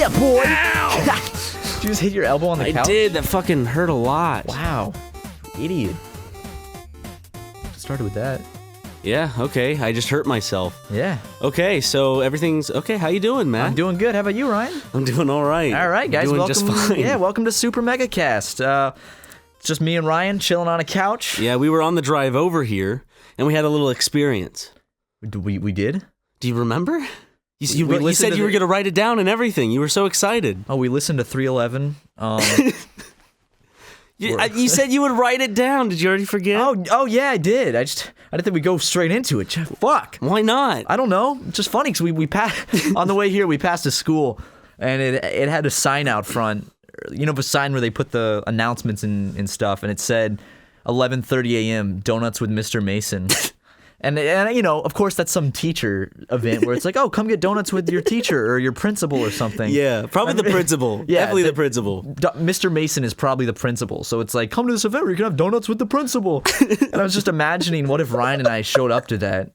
Yeah, boy. Ow! Did you just hit your elbow on the couch? I did. That fucking hurt a lot. Wow. Idiot. Started with that. Yeah, okay. I just hurt myself. Yeah. Okay, so everything's okay. How you doing, man? I'm doing good. How about you, Ryan? I'm doing all right. All right, guys. I'm doing welcome. just fine. Yeah, welcome to SuperMegaCast. It's just me and Ryan chilling on a couch. Yeah, we were on the drive over here, and we had a little experience. We did? Do you remember? You listened said to you were going to write it down and everything. You were so excited. Oh, we listened to 311. You said you would write it down. Did you already forget? Oh yeah, I did. I didn't think we'd go straight into it. Fuck. Why not? I don't know. It's just funny because we passed on the way here. We passed a school, and it had a sign out front. You know, the sign where they put the announcements and stuff, and it said 11:30 a.m. Donuts with Mr. Mason. And you know, of course, that's some teacher event where it's like, oh, come get donuts with your teacher or your principal or something. Yeah, probably the principal. Yeah, definitely the principal. Mr. Mason is probably the principal, so it's like, come to this event where you can have donuts with the principal. And I was just imagining, what if Ryan and I showed up to that?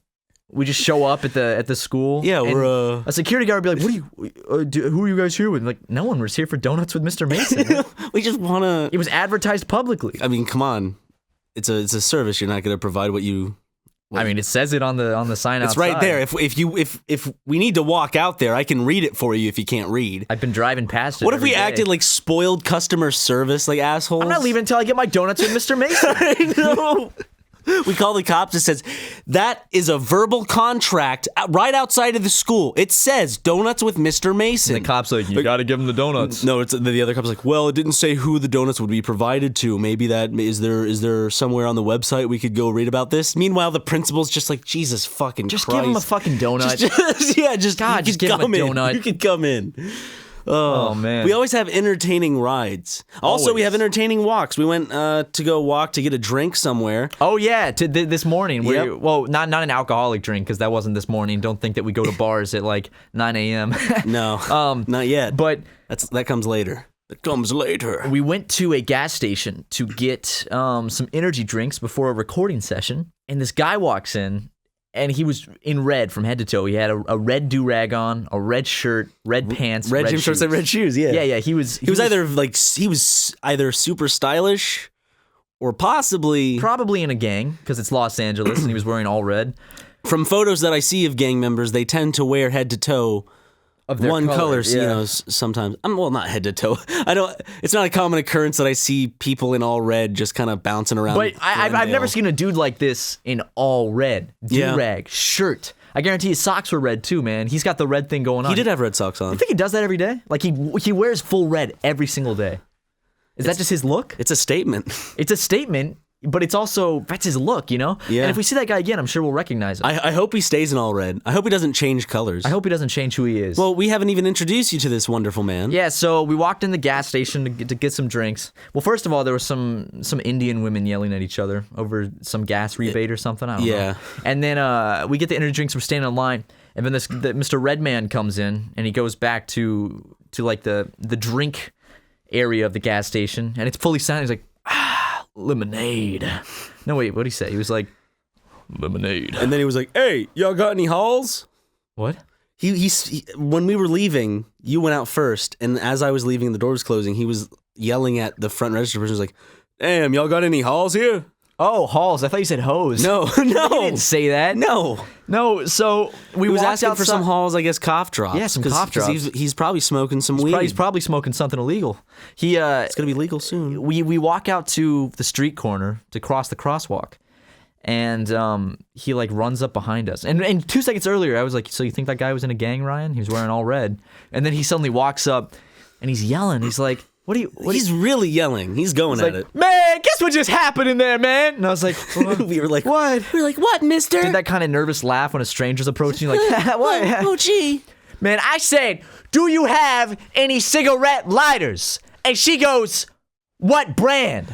We just show up at the school. Yeah, we're a security guard would be like, "What who are you guys here with?" And like, no one was here for donuts with Mr. Mason. We just want to. It was advertised publicly. I mean, come on, it's a service. You're not going to provide what you. I mean, it says it on the sign outside. It's right there. If we need to walk out there, I can read it for you if you can't read. I've been driving past it. What if we every day. acted like spoiled customer service, like assholes? I'm not leaving until I get my donuts with Mr. Mason. I know. We call the cops. It says, that is a verbal contract right outside of the school. It says donuts with Mr. Mason. And the cop's like, you got to give him the donuts. No, it's the other cop's like, well, it didn't say who the donuts would be provided to. Maybe that is there somewhere on the website we could go read about this? Meanwhile, the principal's just like, Jesus fucking Just Christ. give him a fucking donut. Just give him a donut. You can come in. Oh, man. We always have entertaining rides. Also, we have entertaining walks. We went to go walk to get a drink somewhere. Oh, yeah, this morning. Yep. Well, not an alcoholic drink, because that wasn't this morning. Don't think that we go to bars at like 9 a.m. No, not yet. But that comes later. That comes later. We went to a gas station to get some energy drinks before a recording session, and this guy walks in, and he was in red from head to toe. He had a red do-rag on, a red shirt, red pants, red gym shorts and red shoes. Yeah, yeah. He was either super stylish or possibly probably in a gang, because it's Los Angeles, and he was wearing all red. From photos that I see of gang members, they tend to wear head to toe of their one color. Yeah. You know, sometimes well, not head to toe. I don't. It's not a common occurrence that I see people in all red just kind of bouncing around. But I've never seen a dude like this in all red. Do-rag, shirt. I guarantee his socks were red too, man. He's got the red thing going on. He did have red socks on. You think he does that every day? Like he wears full red every single day. Is that just his look? It's a statement. It's a statement. But it's also, that's his look, you know? Yeah. And if we see that guy again, I'm sure we'll recognize him. I hope he stays in all red. I hope he doesn't change colors. I hope he doesn't change who he is. Well, we haven't even introduced you to this wonderful man. Yeah, so we walked in the gas station to get some drinks. Well, first of all, there was some Indian women yelling at each other over some gas rebate or something. I don't know. And then we get the energy drinks, we're standing in line, and then Mr. Redman comes in, and he goes back to like the drink area of the gas station, and it's fully silent. He's like, lemonade. No, wait, what'd he say? He was like, lemonade. And then he was like, hey, y'all got any halls? What? He when we were leaving, you went out first, and as I was leaving and the door was closing, he was yelling at the front register person. He was like, damn, y'all got any halls here? Oh, halls. I thought you said hose. No. He didn't say that. No, so we was asking for some halls, I guess, cough drops. Yeah, some cough drops. He's probably smoking some weed. He's probably smoking something illegal. It's going to be legal soon. We walk out to the street corner to cross the crosswalk, and he like runs up behind us. And 2 seconds earlier, I was like, so you think that guy was in a gang, Ryan? He was wearing all red. And then he suddenly walks up, and he's yelling. He's like, he's really yelling. He's going at it. Man, guess what just happened in there, man? And I was like, we were like, what? We were like, what, mister? Did that kind of nervous laugh when a stranger's approaching you, like, what? Oh, gee. Man, I said, do you have any cigarette lighters? And she goes, what brand?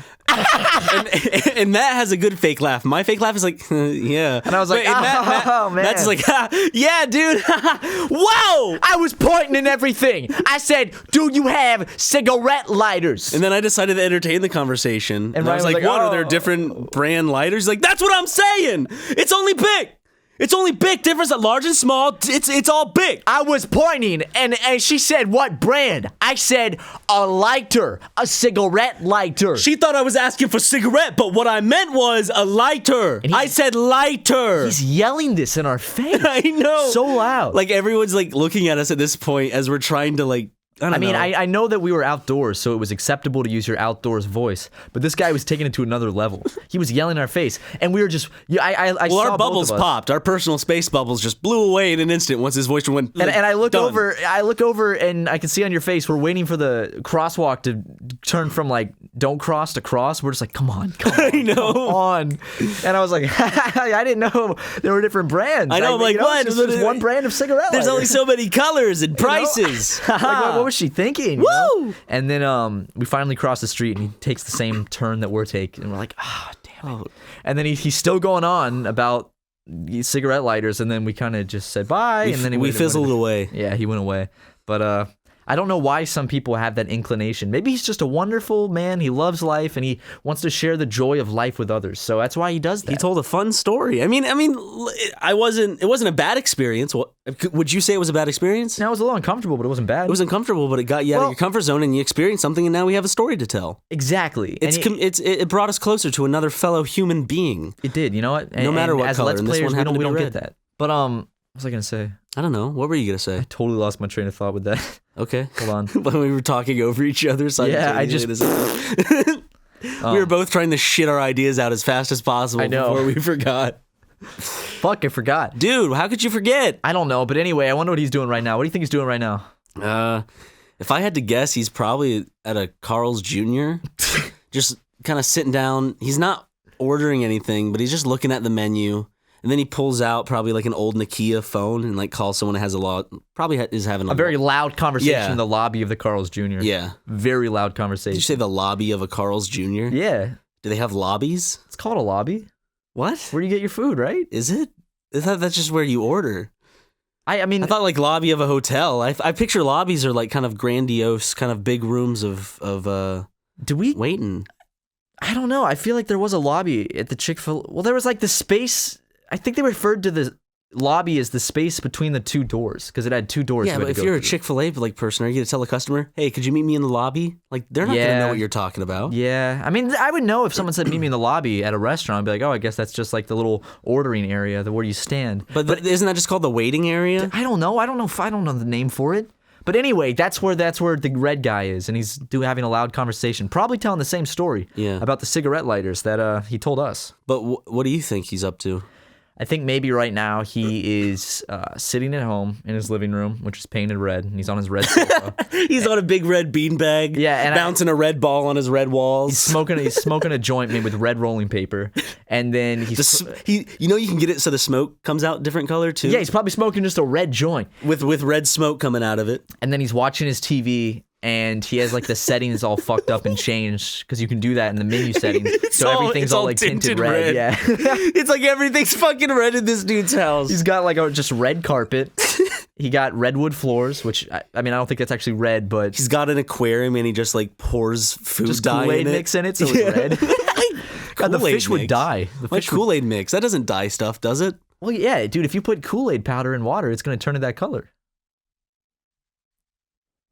and Matt has a good fake laugh. My fake laugh is like, yeah. And I was like, man. Matt's like, yeah, dude. Whoa! I was pointing and everything. I said, do you have cigarette lighters? And then I decided to entertain the conversation. And I was like, what? Are there different brand lighters? He's like, that's what I'm saying. It's only pick. It's only big difference at large and small. It's all big. I was pointing, and she said, what brand? I said, a lighter, a cigarette lighter. She thought I was asking for cigarette, but what I meant was a lighter. I said lighter. He's yelling this in our face. I know. So loud. Like, everyone's, like, looking at us at this point as we're trying to, like, I know that we were outdoors, so it was acceptable to use your outdoors voice. But this guy was taking it to another level. He was yelling in our face, and we were just. Well, our bubbles popped. Our personal space bubbles just blew away in an instant once his voice went. And I look done. over. I look over, and I can see on your face we're waiting for the crosswalk to turn from like don't cross to cross. We're just like, come on, I know. come on. And I was like, I didn't know there were different brands. I know, like what? There's one brand of cigarette. There's lighter. only so many colors and prices. Like, what was she thinking? Woo! You know? And then we finally cross the street, and he takes the same turn that we're taking, and we're like, damn it. And then he's still going on about cigarette lighters, and then we kind of just said bye, and then we fizzled away. Yeah, he went away. But I don't know why some people have that inclination. Maybe he's just a wonderful man. He loves life, and he wants to share the joy of life with others. So that's why he does that. He told a fun story. I mean, it wasn't a bad experience. Would you say it was a bad experience? No, it was a little uncomfortable, but it wasn't bad. It was uncomfortable, but it got you out of your comfort zone, and you experienced something, and now we have a story to tell. Exactly. It brought us closer to another fellow human being. It did. You know what? No matter what as color, Let's and this Players, one we don't red. get that. But what was I gonna say? I don't know. What were you gonna say? I totally lost my train of thought with that. Okay. Hold on. When we were talking over each other. Yeah, I just. We were both trying to shit our ideas out as fast as possible before we forgot. Fuck, I forgot. Dude, how could you forget? I don't know, but anyway, I wonder what he's doing right now. What do you think he's doing right now? If I had to guess, he's probably at a Carl's Jr. Just kind of sitting down. He's not ordering anything, but he's just looking at the menu. And then he pulls out probably like an old Nokia phone and like calls someone that has is having a very loud conversation in the lobby of the Carl's Jr. Yeah. Very loud conversation. Did you say the lobby of a Carl's Jr.? Yeah. Do they have lobbies? It's called a lobby. What? Where do you get your food, right? Is it? I thought that's just where you order. I mean, I thought like lobby of a hotel. I picture lobbies are like kind of grandiose, kind of big rooms of waiting. I don't know. I feel like there was a lobby at the Chick-fil-A. Well, there was like the space. I think they referred to the lobby as the space between the two doors because it had two doors. Yeah, but if you're a Chick-fil-A like person, are you gonna tell a customer, "Hey, could you meet me in the lobby?" Like they're not gonna know what you're talking about. Yeah, I mean, I would know if someone said, "Meet me in the lobby" at a restaurant. I'd be like, "Oh, I guess that's just like the little ordering area, where you stand." But isn't that just called the waiting area? I don't know. I don't know the name for it. But anyway, that's where the red guy is, and he's having a loud conversation, probably telling the same story about the cigarette lighters that he told us. But what do you think he's up to? I think maybe right now he is sitting at home in his living room, which is painted red, and he's on his red sofa. He's on a big red beanbag, and bouncing a red ball on his red walls. He's smoking a joint made with red rolling paper, and then you can get it so the smoke comes out different color too. Yeah, he's probably smoking just a red joint with red smoke coming out of it. And then he's watching his TV. And he has like the settings all fucked up and changed because you can do that in the menu settings. So everything's all like tinted red. Yeah, it's like everything's fucking red in this dude's house. He's got like a just red carpet. He got redwood floors, which I mean I don't think that's actually red, but he's got an aquarium and he just like pours food dye Kool-Aid in it. mix in it, so it's red. God, the fish would die. Like Kool-Aid mix, that doesn't dye stuff, does it? Well, yeah, dude. If you put Kool-Aid powder in water, it's gonna turn to that color.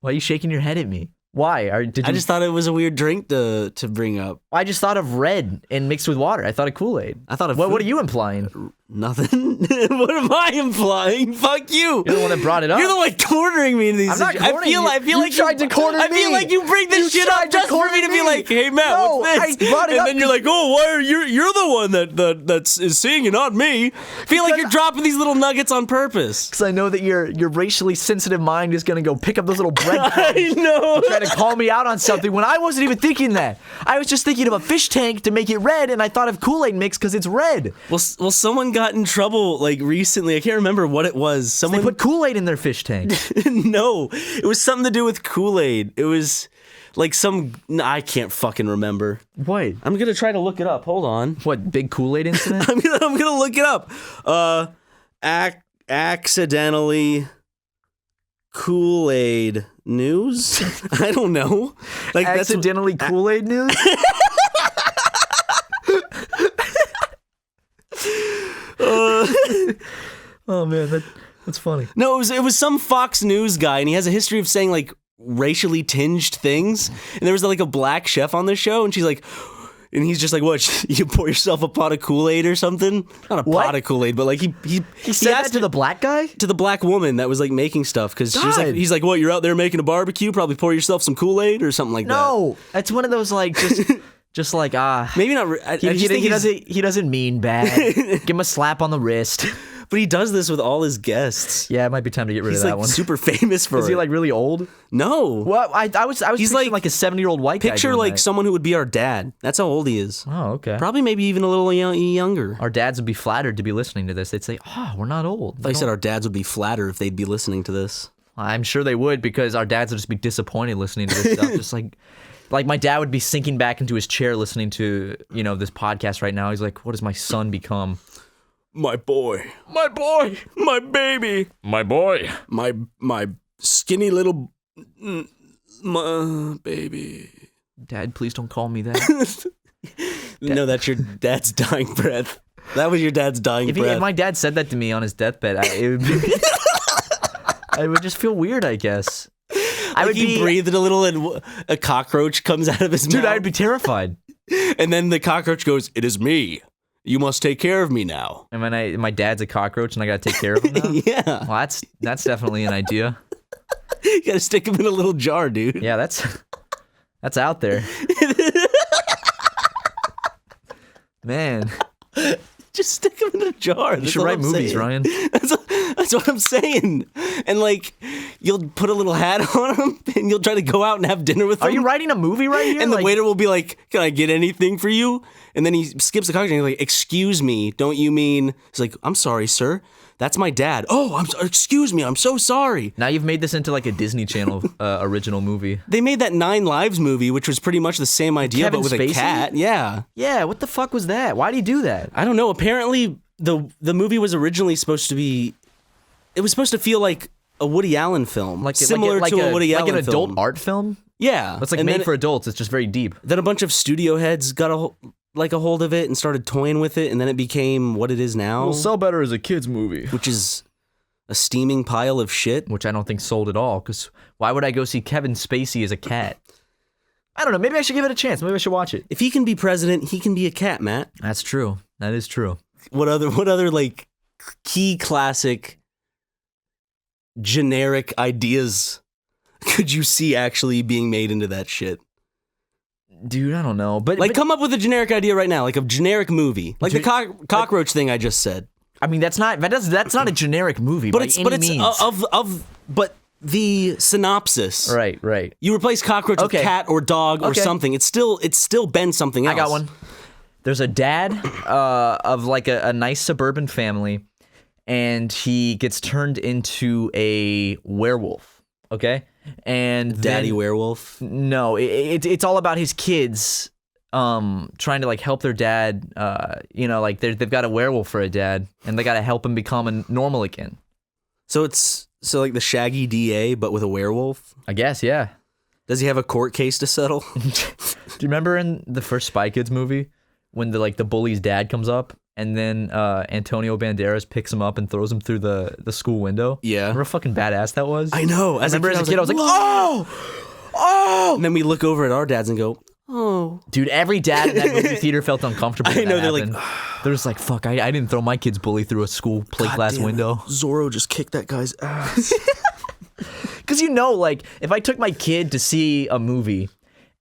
Why are you shaking your head at me? Why? I just thought it was a weird drink to bring up. I just thought of red and mixed with water. I thought of Kool-Aid. I thought of what are you implying? Nothing. What am I implying? Fuck you. You're the one that brought it up. You're the one cornering me in these. I'm not cornering you. I feel like you tried to corner me. I feel like you bring this shit up just for me to be like, "Hey Matt, what's this?" I brought it and up then you're like, "Oh, why are you're the one that's seeing and not me?" I feel like you're dropping these little nuggets on purpose. Because I know that your racially sensitive mind is gonna go pick up those little breadcrumbs. I know. Try to call me out on something when I wasn't even thinking that. I was just thinking of a fish tank to make it red, and I thought of Kool-Aid mix because it's red. Well, someone got in trouble like recently. I can't remember what it was. Someone they put Kool-Aid in their fish tank. No, it was something to do with Kool-Aid. It was like I can't fucking remember. What? I'm gonna try to look it up. Hold on. What, big Kool-Aid incident? I'm gonna look it up. Accidentally Kool-Aid news. I don't know. Like accidentally Kool-Aid news. Oh man, that's funny. No, it was some Fox News guy, and he has a history of saying like racially tinged things. And there was like a black chef on the show, and she's like, and he's just like, "What? You pour yourself a pot of Kool-Aid or something? Not a pot of Kool-Aid, but like he said that to the black guy, to the black woman that was like making stuff because he's like, what? You're out there making a barbecue? Probably pour yourself some Kool-Aid or something like that. No, that's one of those like just like maybe not. He doesn't mean bad. Give him a slap on the wrist. But he does this with all his guests. Yeah, it might be time to get rid of that one. He's like super famous for it. Is he like really old? No. Well, I was he's like a 70-year-old white guy. Picture like someone who would be our dad. That's how old he is. Oh, okay. Probably maybe even a little younger. Our dads would be flattered to be listening to this. They'd say, "Oh, we're not old." I said our dads would be flattered if they'd be listening to this. I'm sure they would, because our dads would just be disappointed listening to this stuff. Just like my dad would be sinking back into his chair listening to, this podcast right now. He's like, "What has my son become?" My boy. My boy. My baby. My boy. My skinny little baby. Dad, please don't call me that. No, that's your dad's dying breath. That was your dad's dying breath. If my dad said that to me on his deathbed, I would just feel weird, I guess. He breathed a little and a cockroach comes out of his mouth. Dude, I'd be terrified. And then the cockroach goes, "It is me. You must take care of me now." And when my dad's a cockroach and I gotta take care of him now? Yeah. Well, that's definitely an idea. You gotta stick him in a little jar, dude. Yeah, that's out there. Man. Just stick him in a jar. You should write movies, Ryan. That's what I'm saying. And like, you'll put a little hat on him, and you'll try to go out and have dinner with him. Are you writing a movie right here? And the waiter will be like, "Can I get anything for you?" And then he skips the cocktail and he's like, "Excuse me, don't you mean?" He's like, "I'm sorry, sir. That's my dad." "Oh, excuse me, I'm so sorry." Now you've made this into like a Disney Channel original movie. They made that 9 Lives movie, which was pretty much the same idea, Kevin but with Spacey? a cat. Yeah. Yeah, what the fuck was that? Why'd he do that? I don't know. Apparently, the movie was originally supposed to be... It was supposed to feel like a Woody Allen film. Similar to a Woody Allen film. Like an adult art film? Yeah. It's like made for adults. It's just very deep. Then a bunch of studio heads got a hold of it and started toying with it, and then it became what it is now. It'll sell better as a kid's movie. Which is a steaming pile of shit. Which I don't think sold at all, because why would I go see Kevin Spacey as a cat? I don't know. Maybe I should give it a chance. Maybe I should watch it. If he can be president, he can be a cat, Matt. That's true. That is true. What other like key classic generic ideas could you see actually being made into that shit? Dude, I don't know. But come up with a generic idea right now, like a generic movie. Like the cockroach thing I just said. I mean, that's not a generic movie, but but the synopsis. Right. You replace cockroach with cat or dog or something. It's still been something else. I got one. There's a dad of like a nice suburban family, and he gets turned into a werewolf. Okay, and Daddy werewolf. No, it's all about his kids trying to like help their dad. Like they've got a werewolf for a dad, and they got to help him become normal again. So it's like the Shaggy DA, but with a werewolf. I guess, yeah. Does he have a court case to settle? Do you remember in the first Spy Kids movie when the bully's dad comes up and then Antonio Banderas picks him up and throws him through the school window? Yeah. Remember how fucking badass that was? I know. As a kid, I was like, oh! And then we look over at our dads and go, oh. Dude, every dad in that movie theater felt uncomfortable. I know, they're happened. They're just like, fuck, I didn't throw my kid's bully through a school plate glass window. Zorro just kicked that guy's ass. Because like, if I took my kid to see a movie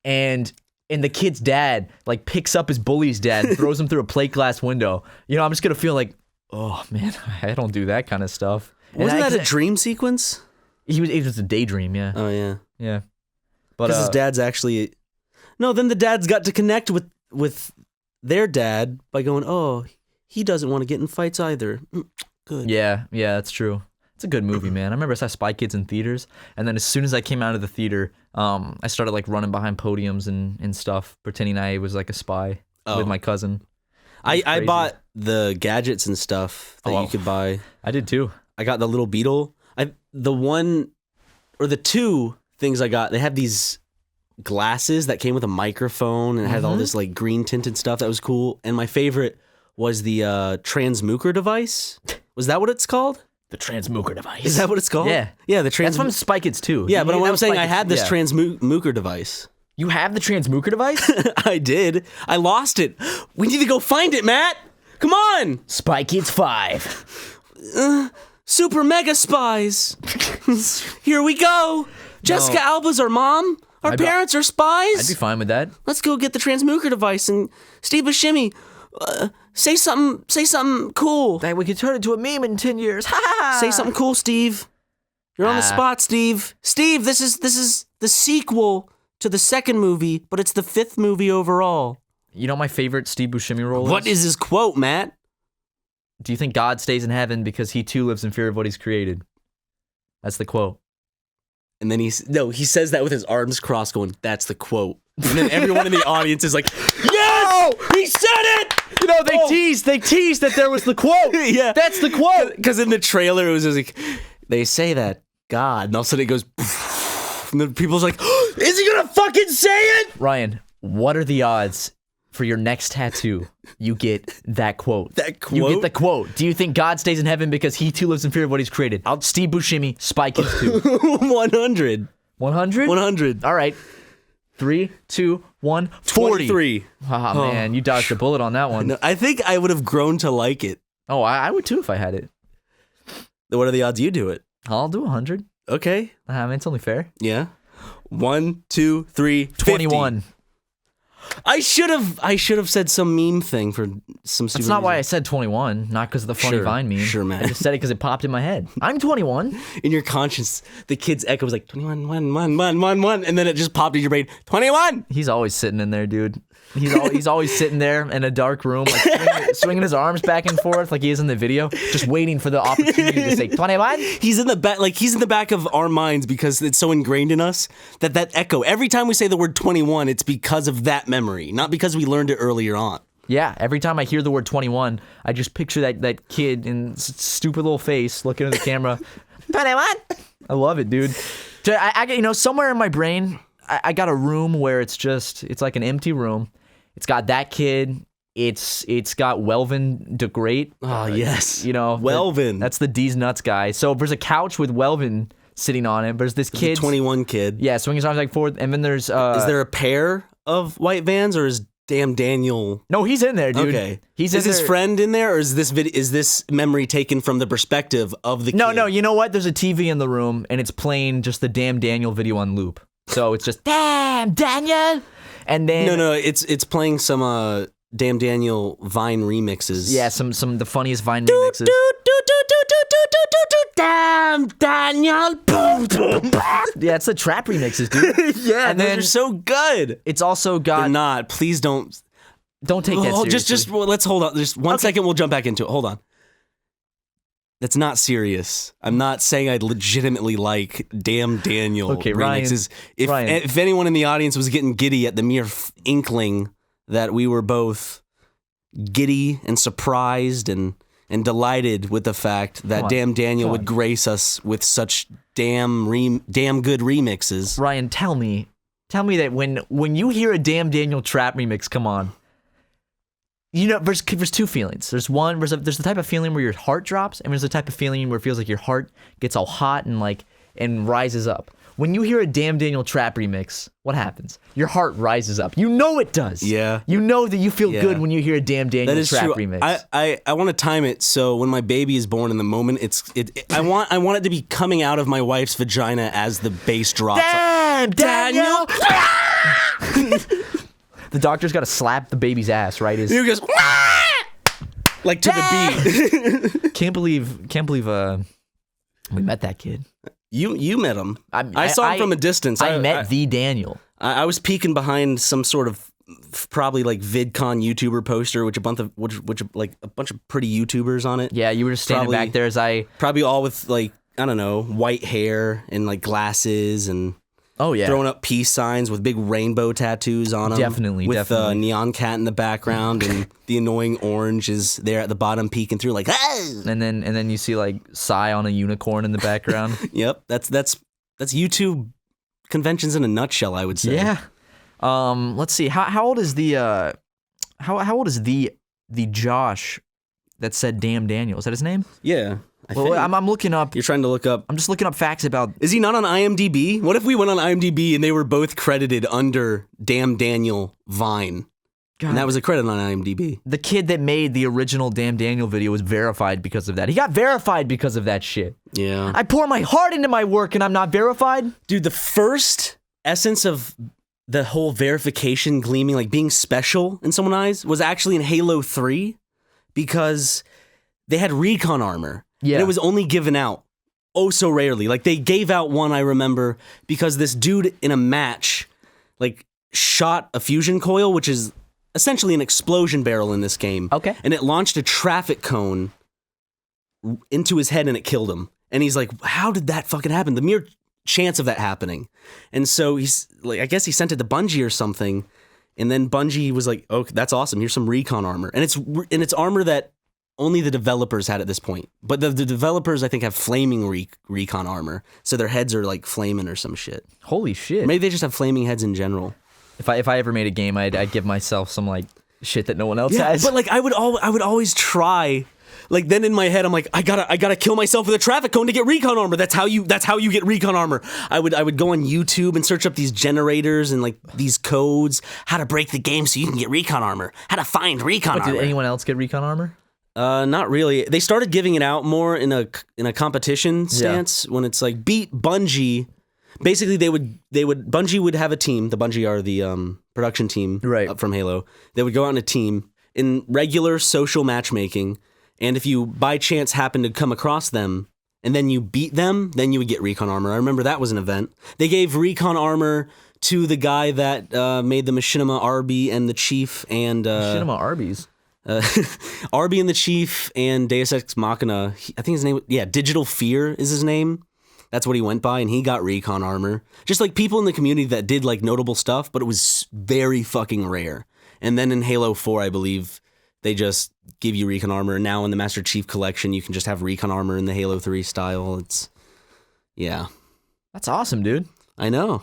and the kid's dad like picks up his bully's dad and throws him through a plate glass window, I'm just gonna feel like, oh man, I don't do that kind of stuff. Wasn't that a dream sequence? It was a daydream, yeah. Oh yeah. Yeah. But because his dad's actually... No, then the dads got to connect with their dad by going, oh, he doesn't want to get in fights either. Good. Yeah, that's true. It's a good movie, man. I remember I saw Spy Kids in theaters, and then as soon as I came out of the theater, I started like running behind podiums and stuff, pretending I was like a spy with my cousin. I bought the gadgets and stuff that you could buy. I did too. I got the little beetle. The two things I got, they had these glasses that came with a microphone and it had all this like green tinted stuff that was cool. And my favorite was the transmooker device. Was that what it's called? The transmuker device. Is that what it's called? Yeah. Yeah, That's from Spy Kids 2. Yeah, but I'm saying I had this transmuker device. You have the transmuker device? I did. I lost it. We need to go find it, Matt. Come on. Spy Kids 5. Super Mega Spies. Here we go. Jessica Alba's our mom. Our parents are spies. I'd be fine with that. Let's go get the transmuker device and Steve Buscemi, say something cool. That we could turn into a meme in 10 years. Say something cool, Steve. You're on the spot, Steve. Steve, this is the sequel to the second movie, but it's the 5th movie overall. You know my favorite Steve Buscemi role is? What is his quote, Matt? Do you think God stays in heaven because he too lives in fear of what he's created? That's the quote. And then he says that with his arms crossed going, that's the quote. And then everyone in the audience is like, yes! He said it! You know, they teased that there was the quote. Yeah. That's the quote. Because in the trailer, it was just like, they say that God, and all of a sudden it goes, and then people's like, oh, is he gonna fucking say it? Ryan, what are the odds for your next tattoo you get that quote? That quote? You get the quote. Do you think God stays in heaven because he too lives in fear of what he's created? Steve Buscemi, Spy Kids 2. 100. 100? 100. All right. 3, 2, 1, 40. 23. Oh, man, you dodged a bullet on that one. No, I think I would have grown to like it. Oh, I would too if I had it. What are the odds you do it? I'll do 100. Okay. I mean, it's only fair. Yeah. 1, 2, 3, 50. 21. I should have said some meme thing for some stupid That's not reason. why I said 21, not because of the funny Vine meme. Sure, man. I just said it because it popped in my head. I'm 21. In your conscience, the kid's echo was like 21, 1, 1, 1, 1, 1, and then it just popped in your brain. 21. He's always sitting in there, dude. He's always sitting there in a dark room, like swinging his arms back and forth like he is in the video, just waiting for the opportunity to say 21. He's in the back of our minds because it's so ingrained in us that echo. Every time we say the word 21, it's because of that memory, not because we learned it earlier on. Yeah, every time I hear the word 21, I just picture that kid in stupid little face looking at the camera. 21. I love it, dude. I get, somewhere in my brain, I got a room where it's like an empty room. It's got that kid. It's got Welvin the Great. Oh, yes. Welvin. That's the D's Nuts guy. So there's a couch with Welvin sitting on it. There's this kid. 21 kid. Yeah, swinging his arms like forward. And then there's... is there a pair of white vans or is damn Daniel... No, he's in there, dude. Okay. Is his friend in there or is this memory taken from the perspective of the kid? No, you know what? There's a TV in the room and it's playing just the damn Daniel video on loop. So it's just, damn Daniel! And then no, it's playing some Damn Daniel Vine remixes. Yeah, some the funniest Vine remixes. Damn Daniel. Yeah, it's the trap remixes, dude. Yeah, and those are so good. It's also got. They're not. Please don't take that seriously. Let's hold on. Just one second. We'll jump back into it. Hold on. That's not serious. I'm not saying I legitimately like Damn Daniel remixes. If anyone in the audience was getting giddy at the mere inkling that we were both giddy and surprised and delighted with the fact that Damn Daniel would grace us with such damn good remixes. Ryan, tell me that when you hear a Damn Daniel trap remix come on, there's two feelings. There's the type of feeling where your heart drops, and there's the type of feeling where it feels like your heart gets all hot and rises up. When you hear a Damn Daniel trap remix, what happens? Your heart rises up. You know it does. Yeah. You know that you feel good when you hear a Damn Daniel trap remix. I want to time it so when my baby is born in the moment, I want it to be coming out of my wife's vagina as the bass drops. Damn Daniel! The doctor's got to slap the baby's ass, right? He goes, like to the beat. Can't believe we met that kid. You met him. I saw him from a distance. I met the Daniel. I was peeking behind some sort of probably like VidCon YouTuber poster, which a bunch of pretty YouTubers on it. Yeah, you were just standing back there as I probably all with like I don't know white hair and like glasses and. Oh yeah, throwing up peace signs with big rainbow tattoos on them. Definitely, with a neon cat in the background, and the annoying orange is there at the bottom peeking through, like. Ah! And then you see like Psy on a unicorn in the background. Yep, that's YouTube conventions in a nutshell, I would say. Yeah. Let's see. How old is the Josh that said "Damn Daniel." Is that his name? Yeah. I'm looking up. You're trying to look up. I'm just looking up facts about. Is he not on IMDb? What if we went on IMDb and they were both credited under Damn Daniel Vine? God. And that was a credit on IMDb. The kid that made the original Damn Daniel video was verified because of that. He got verified because of that shit. Yeah. I pour my heart into my work and I'm not verified? Dude, the first essence of the whole verification gleaming, like being special in someone's eyes, was actually in Halo 3 because they had recon armor. Yeah. And it was only given out so rarely. Like, they gave out one, I remember, because this dude in a match, like, shot a fusion coil, which is essentially an explosion barrel in this game. Okay. And it launched a traffic cone into his head and it killed him. And he's like, how did that fucking happen? The mere chance of that happening. And so he's like, I guess he sent it to Bungie or something. And then Bungie was like, oh, that's awesome. Here's some recon armor. And it's armor that only the developers had at this point. But the developers, I think, have flaming recon armor. So their heads are like flaming or some shit. Holy shit. Maybe they just have flaming heads in general. If I ever made a game, I'd give myself some like shit that no one else has. But like I would always try. Like then in my head, I'm like, I gotta kill myself with a traffic cone to get recon armor. That's how you get recon armor. I would go on YouTube and search up these generators and like these codes, how to break the game so you can get recon armor, how to find recon armor. Did anyone else get recon armor? Not really. They started giving it out more in a competition stance when it's like beat Bungie. Basically, Bungie would have a team. The Bungie are the production team from Halo. They would go out in a team in regular social matchmaking, and if you by chance happen to come across them and then you beat them, then you would get recon armor. I remember that was an event. They gave recon armor to the guy that made the Machinima Arby and the Chief and Machinima Arby's. Arby and the Chief and Deus Ex Machina. I think his name, Digital Fear is his name. That's what he went by, and he got recon armor. Just like people in the community that did like notable stuff, but it was very fucking rare. And then in Halo 4, I believe, they just give you recon armor. And now in the Master Chief Collection, you can just have recon armor in the Halo 3 style. That's awesome, dude. I know.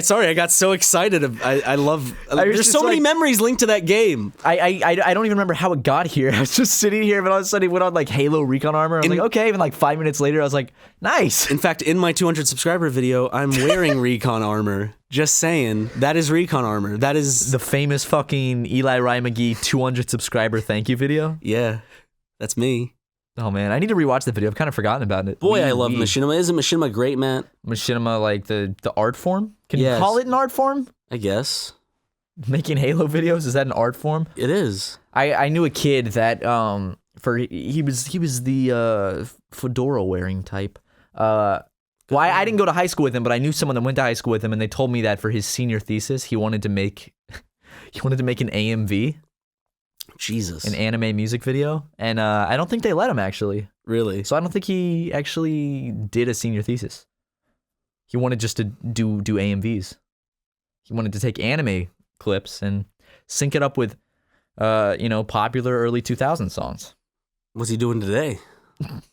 Sorry, I got so excited. I love. There's so many memories linked to that game. I don't even remember how it got here. I was just sitting here, but all of a sudden it went on like Halo recon armor. I was like, okay. And like 5 minutes later, I was like, nice. In fact, in my 200 subscriber video, I'm wearing recon armor. Just saying, that is recon armor. That is the famous fucking Eli Ryan McGee 200 subscriber thank you video. Yeah, that's me. Oh man, I need to rewatch the video. I've kind of forgotten about it. Boy, I love Machinima. Isn't Machinima great, Matt? Machinima, like the art form? Can you call it an art form? I guess. Making Halo videos, is that an art form? It is. I knew a kid that he was the fedora wearing type. Well, I didn't go to high school with him, but I knew someone that went to high school with him, and they told me that for his senior thesis, he wanted to make an AMV. Jesus. An anime music video, and I don't think they let him actually. Really? So I don't think he actually did a senior thesis. He wanted just to do AMVs. He wanted to take anime clips and sync it up with, popular early 2000 songs. What's he doing today?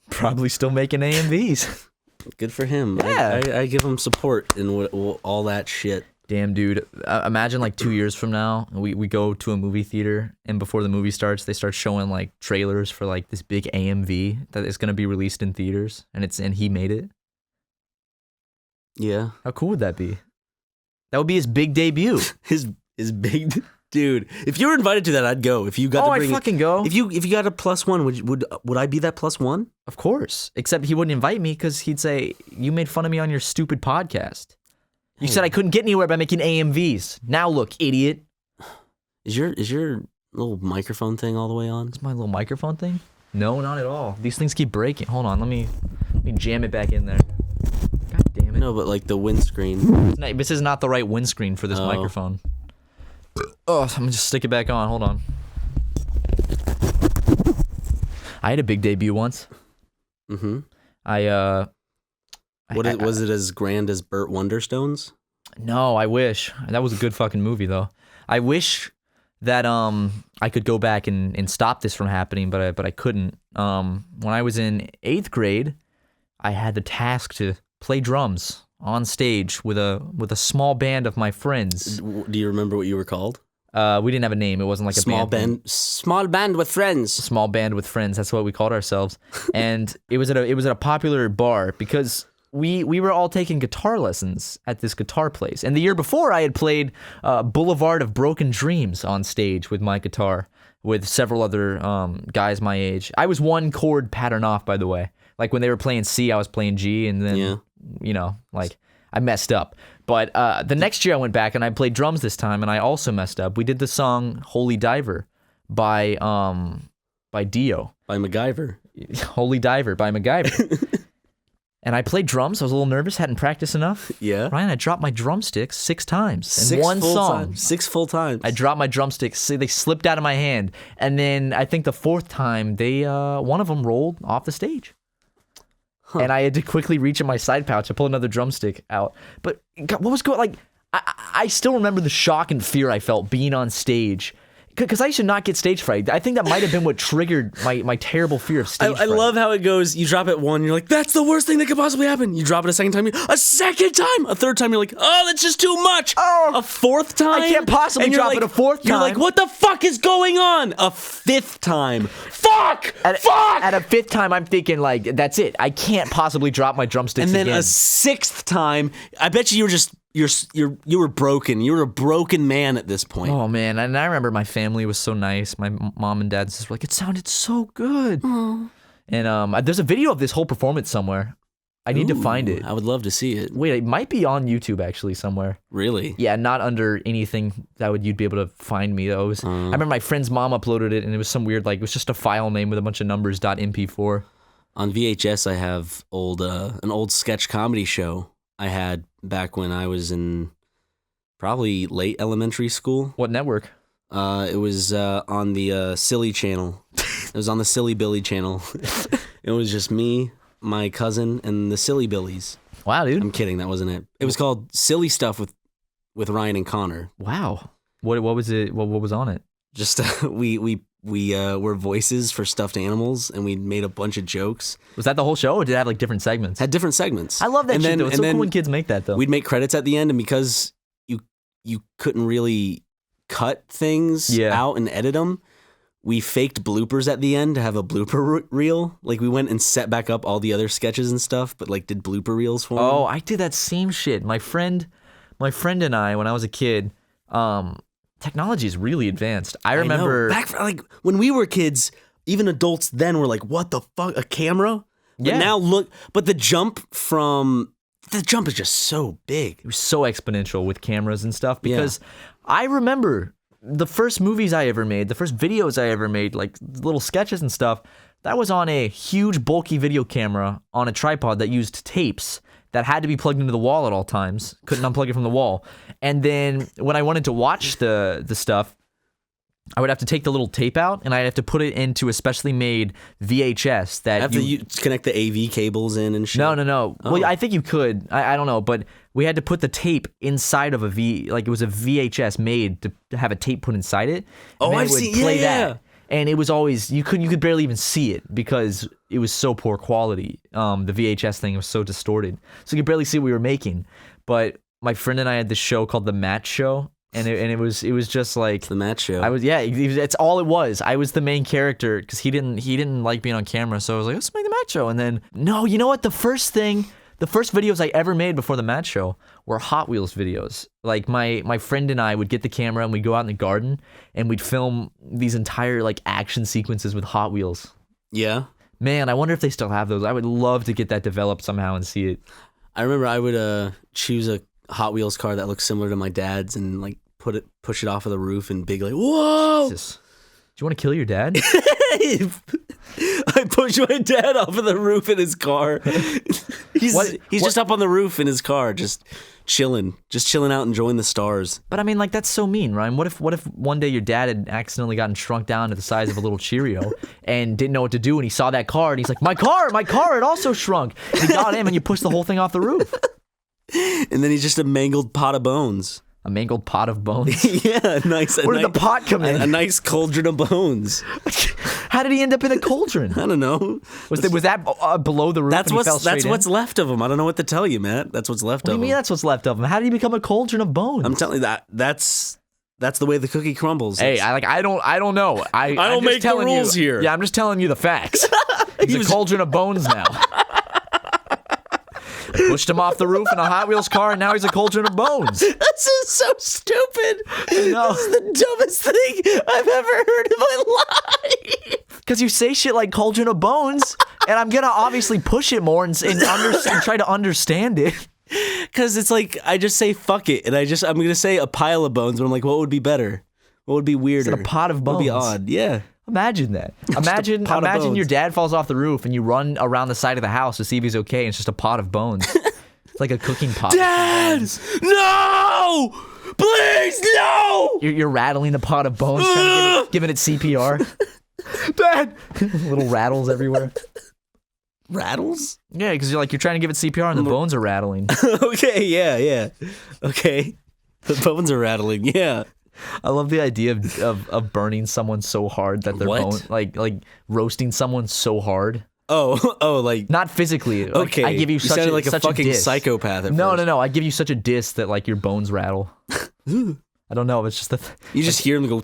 Probably still making AMVs. Good for him. Yeah. I give him support in all that shit. Damn, dude. Imagine like 2 years from now, we go to a movie theater, and before the movie starts, they start showing like trailers for like this big AMV that is going to be released in theaters, and he made it. Yeah. How cool would that be? That would be his big debut. his big dude. If you were invited to that, I'd go. If you got to bring I'd fucking go. If you got a +1, would I be that +1? Of course. Except he wouldn't invite me because he'd say, "You made fun of me on your stupid podcast. You said I couldn't get anywhere by making AMVs. Now look, idiot." Is your little microphone thing all the way on? Is my little microphone thing? No, not at all. These things keep breaking. Hold on, let me jam it back in there. God damn it. No, but like the windscreen. This is not the right windscreen for this microphone. Oh, I'm gonna just stick it back on. Hold on. I had a big debut once. Mm-hmm. Was it as grand as Burt Wonderstone's? No, I wish. That was a good fucking movie, though. I wish that I could go back and stop this from happening, but I couldn't. When I was in 8th grade, I had the task to play drums on stage with a small band of my friends. Do you remember what you were called? We didn't have a name. It wasn't like a small band with friends. Small band with friends. That's what we called ourselves. And it was at a popular bar because we were all taking guitar lessons at this guitar place. And the year before, I had played Boulevard of Broken Dreams on stage with my guitar with several other guys my age. I was one chord pattern off, by the way. Like when they were playing C, I was playing G, and then I messed up. But the next year I went back and I played drums this time, and I also messed up. We did the song "Holy Diver" by Dio. By MacGyver. "Holy Diver" by MacGyver. And I played drums. I was a little nervous, hadn't practiced enough. Yeah. Ryan, I dropped my drumsticks 6 times in one song. 6 full times. I dropped my drumsticks. They slipped out of my hand. And then I think the 4th time, one of them rolled off the stage. Huh. And I had to quickly reach in my side pouch to pull another drumstick out. But God, what was going like? I still remember the shock and fear I felt being on stage. Because I should not get stage fright. I think that might have been what triggered my terrible fear of stage fright. I love how it goes. You drop it 1, you're like, that's the worst thing that could possibly happen. You drop it a second time, a second time, a third time, you're like, oh, that's just too much. Oh, a 4th time? I can't possibly drop it a 4th time. You're like, what the fuck is going on? A 5th time. Fuck! Fuck! At a 5th time, I'm thinking, like, that's it. I can't possibly drop my drumsticks again. And then a 6th time, I bet you were just... You were broken. You were a broken man at this point. Oh man, and I remember my family was so nice. My mom and dad just were like, it sounded so good. Aww. And there's a video of this whole performance somewhere. I need to find it. I would love to see it. Wait, it might be on YouTube actually somewhere. Really? Yeah, not under anything that you'd be able to find me though. I remember my friend's mom uploaded it, and it was some weird, like, it was just a file name with a bunch of numbers .mp4. On VHS, I have an old sketch comedy show I had back when I was in probably late elementary school. What network? It was on the Silly channel. It was on the Silly Billy channel. It was just me, my cousin, and the Silly Billies. Wow, dude. I'm kidding. That wasn't it. It was called Silly Stuff with Ryan and Connor. Wow. What was it? What was on it? Just we were voices for stuffed animals, and we made a bunch of jokes. Was that the whole show, or did it have like different segments? Had different segments. I love that shit, though. It's so cool when kids make that, though. We'd make credits at the end, and because you couldn't really cut things out and edit them, we faked bloopers at the end to have a blooper reel. Like, we went and set back up all the other sketches and stuff, but like did blooper reels for them. Oh, I did that same shit. My friend and I, when I was a kid, technology is really advanced. I remember back like when we were kids, even adults then were like, "What the fuck, a camera?" But now look, but the jump is just so big. It was so exponential with cameras and stuff because I remember the first movies I ever made, the first videos I ever made, like little sketches and stuff. That was on a huge bulky video camera on a tripod that used tapes that had to be plugged into the wall at all times. Couldn't unplug it from the wall. And then when I wanted to watch the stuff, I would have to take the little tape out, and I'd have to put it into a specially made VHS that you connect the AV cables in and shit? No. Oh. Well, I think you could. I don't know, but we had to put the tape inside of it was a VHS made to have a tape put inside it. Oh, I've seen that. And it was always, you could barely even see it because it was so poor quality. The VHS thing was so distorted. So you could barely see what we were making. But my friend and I had this show called The Match Show. And it was just like The Match Show. That's all it was. I was the main character because he didn't like being on camera. So I was like, let's make The Match Show. And then, no, you know what? The first videos I ever made before The Match Show were Hot Wheels videos. Like my friend and I would get the camera and we'd go out in the garden and we'd film these entire like action sequences with Hot Wheels. Yeah. Man, I wonder if they still have those. I would love to get that developed somehow and see it. I remember I would choose a Hot Wheels car that looked similar to my dad's and like push it off of the roof and big like, whoa! Jesus. Do you want to kill your dad? I pushed my dad off of the roof in his car. He's just up on the roof in his car, just chilling out, enjoying the stars. But I mean, like, that's so mean, Ryan. What if one day your dad had accidentally gotten shrunk down to the size of a little Cheerio and didn't know what to do, and he saw that car and he's like, my car, it also shrunk. And he got him and you pushed the whole thing off the roof. And then he's just a mangled pot of bones. A mangled pot of bones? Yeah, nice. Where did the pot come in? A nice cauldron of bones. How did he end up in a cauldron? I don't know. Was that below the roof? That's what's left of him. I don't know what to tell you, Matt. That's what's left of him. What do you mean that's what's left of him? How did he become a cauldron of bones? I'm telling you that's That's the way the cookie crumbles. Hey, I don't know. I don't make the rules here. Yeah, I'm just telling you the facts. He's a cauldron of bones now. I pushed him off the roof in a Hot Wheels car, and now he's a cauldron of bones. This is so stupid. This is the dumbest thing I've ever heard in my life. Because you say shit like cauldron of bones, and I'm gonna obviously push it more and try to understand it. Because it's like, I just say fuck it, and I'm gonna say a pile of bones, but I'm like, what would be better? What would be weirder? A pot of bones. What would be odd? Yeah. Imagine that. Imagine your dad falls off the roof and you run around the side of the house to see if he's okay, and it's just a pot of bones. It's like a cooking pot. Dad! No! Please, no! You're rattling the pot of bones, trying to giving it CPR. Dad! Little rattles everywhere. Rattles? Yeah, because you're trying to give it CPR and the bones are rattling. Okay, yeah. Okay. The bones are rattling, yeah. I love the idea of burning someone so hard that their bone, like roasting someone so hard. Oh, like not physically. Okay, I give you such sounded like a fucking diss. psychopath. No. I give you such a diss that like your bones rattle. I don't know. It's just you just hear them go.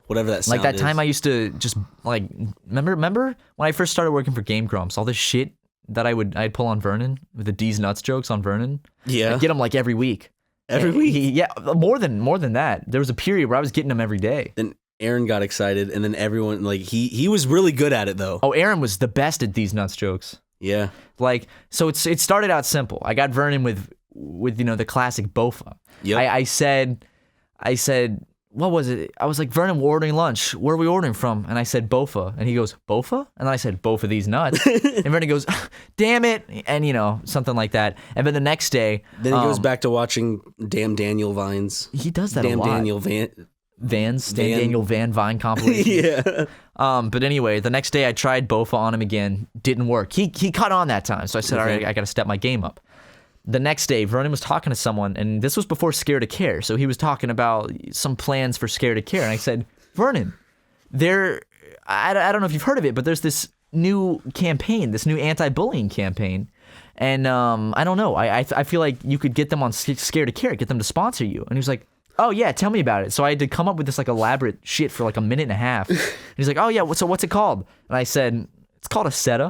Whatever that sound like that is. time I used to just like remember when I first started working for Game Grumps, all this shit that I'd pull on Vernon with the D's nuts jokes on Vernon. Yeah, I'd get them like every week. Every week? Yeah, more than that. There was a period where I was getting them every day. Then Aaron got excited, and then everyone like he was really good at it though. Oh, Aaron was the best at these nuts jokes. Yeah, like so it started out simple. I got Vernon with the classic Bofa. Yep. I said. What was it? I was like, Vernon, we're ordering lunch. Where are we ordering from? And I said, Bofa. And he goes, Bofa? And then I said, Bofa these nuts. And Vernon goes, damn it. And, something like that. And then the next day. Then he goes back to watching Damn Daniel Vines. He does that Damn a lot. Daniel Daniel Van Vine compilation. Yeah. But anyway, the next day I tried Bofa on him again. Didn't work. He caught on that time. So I said, all right, I got to step my game up. The next day, Vernon was talking to someone, and this was before Scare to Care, so he was talking about some plans for Scare to Care, and I said, Vernon, I don't know if you've heard of it, but there's this new campaign, this new anti-bullying campaign, and I don't know, I feel like you could get them on Scare to Care, get them to sponsor you, and he was like, oh yeah, tell me about it. So I had to come up with this like elaborate shit for like a minute and a half, and he's like, oh yeah, so what's it called? And I said, it's called a set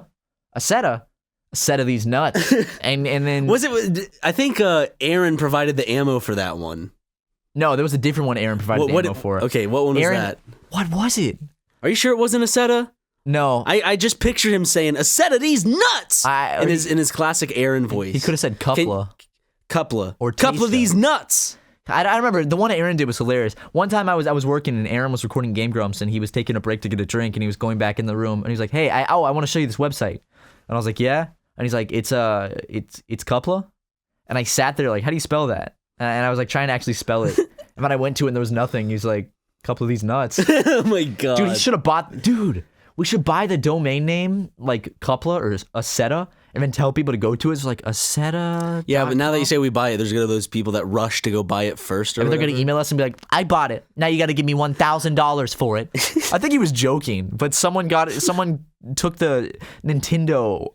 of these nuts. and then was it? I think Aaron provided the ammo for that one. No, there was a different one Aaron provided the ammo for. Okay, what one was that? What was it? Are you sure it wasn't a Seta? No. I just pictured him saying a set of these nuts in his classic Aaron voice. He could have said Coupla. Coupla. Or Couple of these nuts. I remember the one Aaron did was hilarious. One time I was working and Aaron was recording Game Grumps and he was taking a break to get a drink and he was going back in the room and he was like, hey, I want to show you this website. And I was like, yeah. And he's like, it's Coupla? And I sat there like, how do you spell that? And I was like trying to actually spell it. And then I went to it and there was nothing. He's like, couple of these nuts. Oh my God. Dude, he should have bought, we should buy the domain name like Coupla or Aceta and then tell people to go to it. It's like Aceta. Yeah, but now that you say we buy it, there's gonna be those people that rush to go buy it first or they're going to email us and be like, I bought it. Now you got to give me $1,000 for it. I think he was joking, but someone took the Nintendo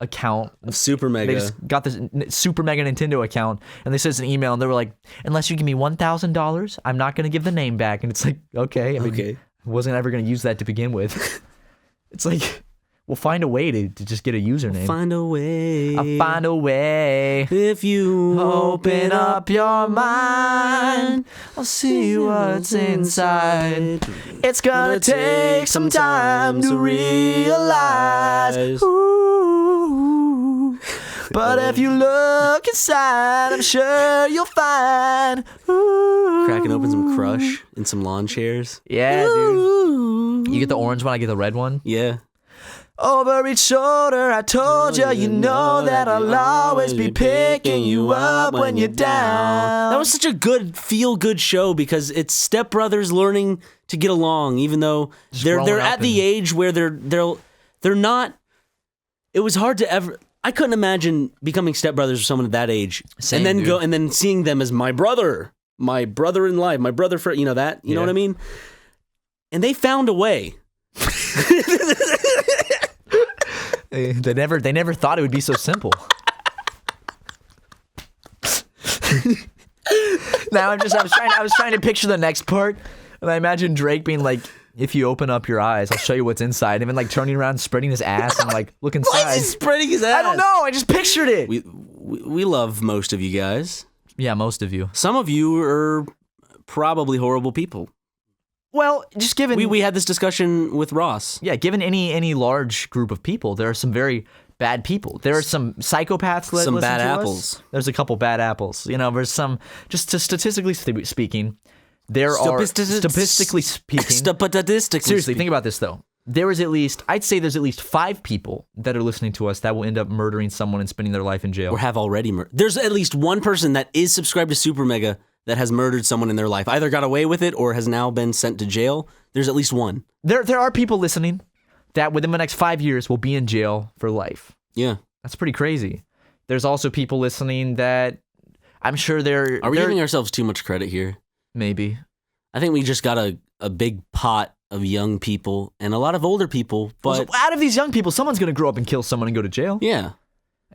account of SuperMega. They just got this SuperMega Nintendo account and they sent us an email and they were like, unless you give me $1,000, I'm not going to give the name back. And it's like, okay. I wasn't ever going to use that to begin with. It's like, we'll find a way to just get a username. I'll find a way. If you open up your mind, I'll see what's inside. It's gonna take some time to realize. Ooh. But if you look inside, I'm sure you'll find. Ooh. Cracking open some Crush and some lawn chairs. Yeah, dude. You get the orange one, I get the red one. Yeah. Over each shoulder, I told you, you know that I'll always be picking you up when you're down. That was such a good, feel-good show because it's stepbrothers learning to get along, even though they're at the age where they're not. It was hard to ever. I couldn't imagine becoming stepbrothers with someone at that age, Same, and then dude. and then seeing them as my brother in life, my brother for you know what I mean. And they found a way. They never thought it would be so simple. Now I was trying to picture the next part, and I imagine Drake being like, if you open up your eyes, I'll show you what's inside. And then like turning around, spreading his ass, and like look inside. Why is he spreading his ass? I don't know. I just pictured it. We love most of you guys. Yeah, most of you. Some of you are probably horrible people. Well, just given we had this discussion with Ross. Yeah, given any large group of people, there are some very bad people. There are some psychopaths that some listen bad to apples. Us. There's a couple bad apples. You know, there's some, just statistically speaking, there are, statistically speaking. Seriously, think about this though. I'd say there's at least 5 people that are listening to us that will end up murdering someone and spending their life in jail. Or have already murdered. There's at least one person that is subscribed to SuperMega that has murdered someone in their life. Either got away with it or has now been sent to jail. There's at least one. There are people listening that within the next 5 years will be in jail for life. Yeah. That's pretty crazy. There's also people listening that I'm sure they're... Are we giving ourselves too much credit here? Maybe. I think we just got a big pot of young people and a lot of older people, but... out of these young people, someone's going to grow up and kill someone and go to jail. Yeah.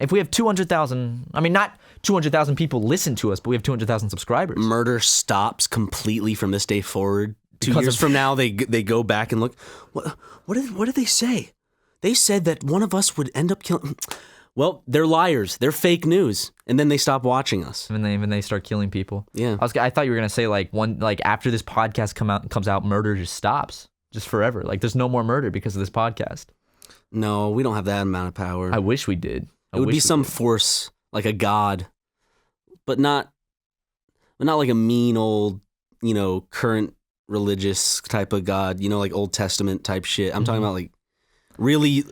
If we have 200,000... I mean, not 200,000 people listen to us, but we have 200,000 subscribers. Murder stops completely from this day forward. 2 years from now, they go back and look. What did they say? They said that one of us would end up killing... Well, they're liars. They're fake news. And then they stop watching us. When they start killing people. Yeah. I thought you were going to say after this podcast comes out, murder just stops. Just forever. Like there's no more murder because of this podcast. No, we don't have that amount of power. I wish we did. It would be some force, like a god, but not like a mean old, current religious type of god, like Old Testament type shit. I'm talking about like really...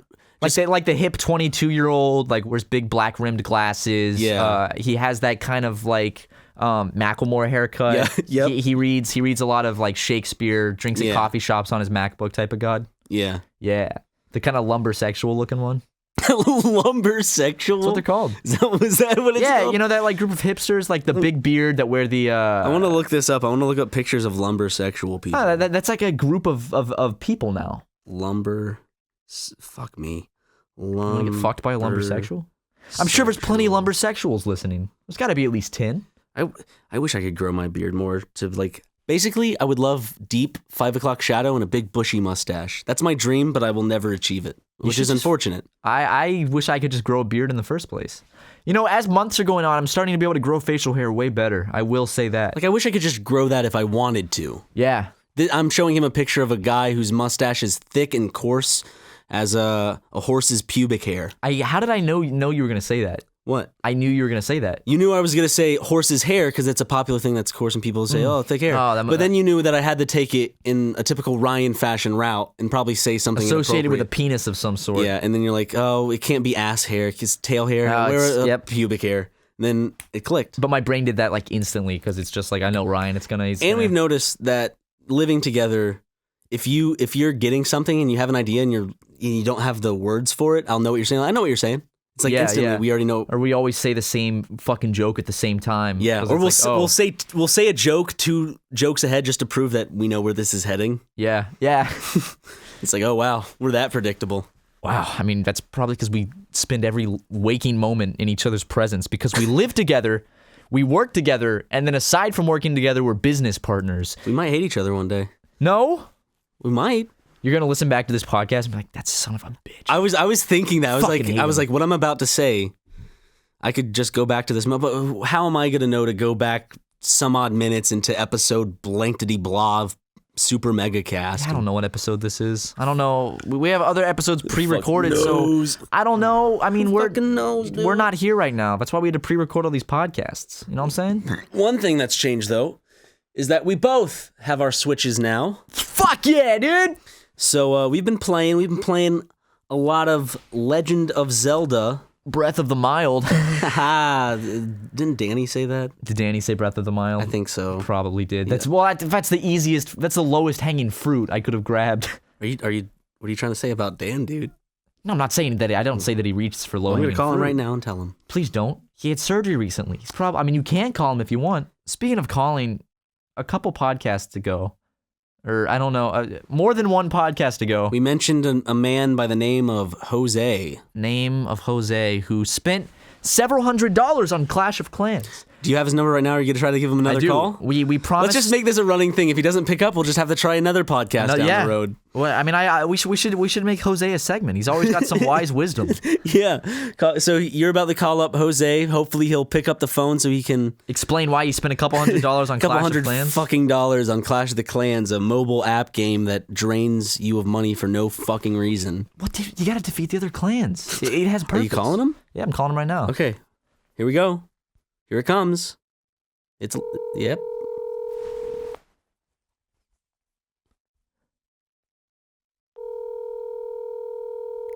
Like the hip 22-year-old, like wears big black rimmed glasses. Yeah. He has that kind of like Macklemore haircut. Yeah. Yep. He reads a lot of like Shakespeare, drinks at coffee shops on his MacBook type of god. Yeah. Yeah. The kind of lumbersexual looking one. Lumbersexual? That's what they're called. Is that what it's called? Yeah, that like group of hipsters, like the big beard that wear the... I want to look this up. I want to look up pictures of lumbersexual people. Oh, that's like a group of people now. Fuck me. You want to get fucked by a lumbersexual? I'm sure there's plenty of lumbersexuals listening. There's got to be at least 10. I wish I could grow my beard more to like... Basically, I would love deep 5 o'clock shadow and a big bushy mustache. That's my dream, but I will never achieve it, which is unfortunate. I wish I could just grow a beard in the first place. As months are going on, I'm starting to be able to grow facial hair way better. I will say that. Like, I wish I could just grow that if I wanted to. Yeah. I'm showing him a picture of a guy whose mustache is thick and coarse as a horse's pubic hair. How did I know you were going to say that? What? I knew you were going to say that. You knew I was going to say horse's hair because it's a popular thing that's coarse and people say, oh, thick hair. But then you knew that I had to take it in a typical Ryan fashion route and probably say something associated with a penis of some sort. Yeah, and then you're like, oh, it can't be ass hair, it's tail hair, pubic hair. And then it clicked. But my brain did that like instantly because it's just like, I know Ryan, we've noticed that living together, if you're getting something and you have an idea and you don't have the words for it, I'll know what you're saying. I know what you're saying. It's like instantly we already know. Or we always say the same fucking joke at the same time. Yeah, or we'll say a joke 2 jokes ahead just to prove that we know where this is heading. Yeah. It's like, oh wow, we're that predictable. Wow, I mean that's probably because we spend every waking moment in each other's presence because we live together, we work together, and then aside from working together, we're business partners. We might hate each other one day. No, we might. You're gonna listen back to this podcast and be like, "That son of a bitch." I was thinking that. I was like, what I'm about to say, I could just go back to this. But how am I gonna know to go back some odd minutes into episode blankety blah of SuperMegaCast? I don't know what episode this is. I don't know. We have other episodes pre-recorded, so I don't know. I mean, we're not here right now. That's why we had to pre-record all these podcasts. You know what I'm saying? One thing that's changed though is that we both have our Switches now. Fuck yeah, dude! So we've been playing a lot of Legend of Zelda. Breath of the Mild. Didn't Danny say that? Did Danny say Breath of the Mild? I think so. Probably did. That's the easiest, that's the lowest hanging fruit I could have grabbed. What are you trying to say about Dan, dude? No, I'm not saying that. I don't say that he reaches for low hanging fruit. I'm going to call him right now and tell him. Please don't. He had surgery recently. You can call him if you want. Speaking of calling, a couple podcasts ago, or I don't know, more than one podcast ago, we mentioned a man by the name of Jose. Who spent several $100s on Clash of Clans. Do you have his number right now? Or are you going to try to give him another call? We promise. Let's just make this a running thing. If he doesn't pick up, we'll just have to try another podcast down the road. Well, I mean, we should make Jose a segment. He's always got some wise wisdom. Yeah. So you're about to call up Jose. Hopefully he'll pick up the phone so he can explain why you spent $200 on Clash of Clans. Fucking dollars on Clash of the Clans, a mobile app game that drains you of money for no fucking reason. What? You got to defeat the other clans. It has purpose. Are you calling him? Yeah, I'm calling him right now. Okay. Here we go. Here it comes. Yep.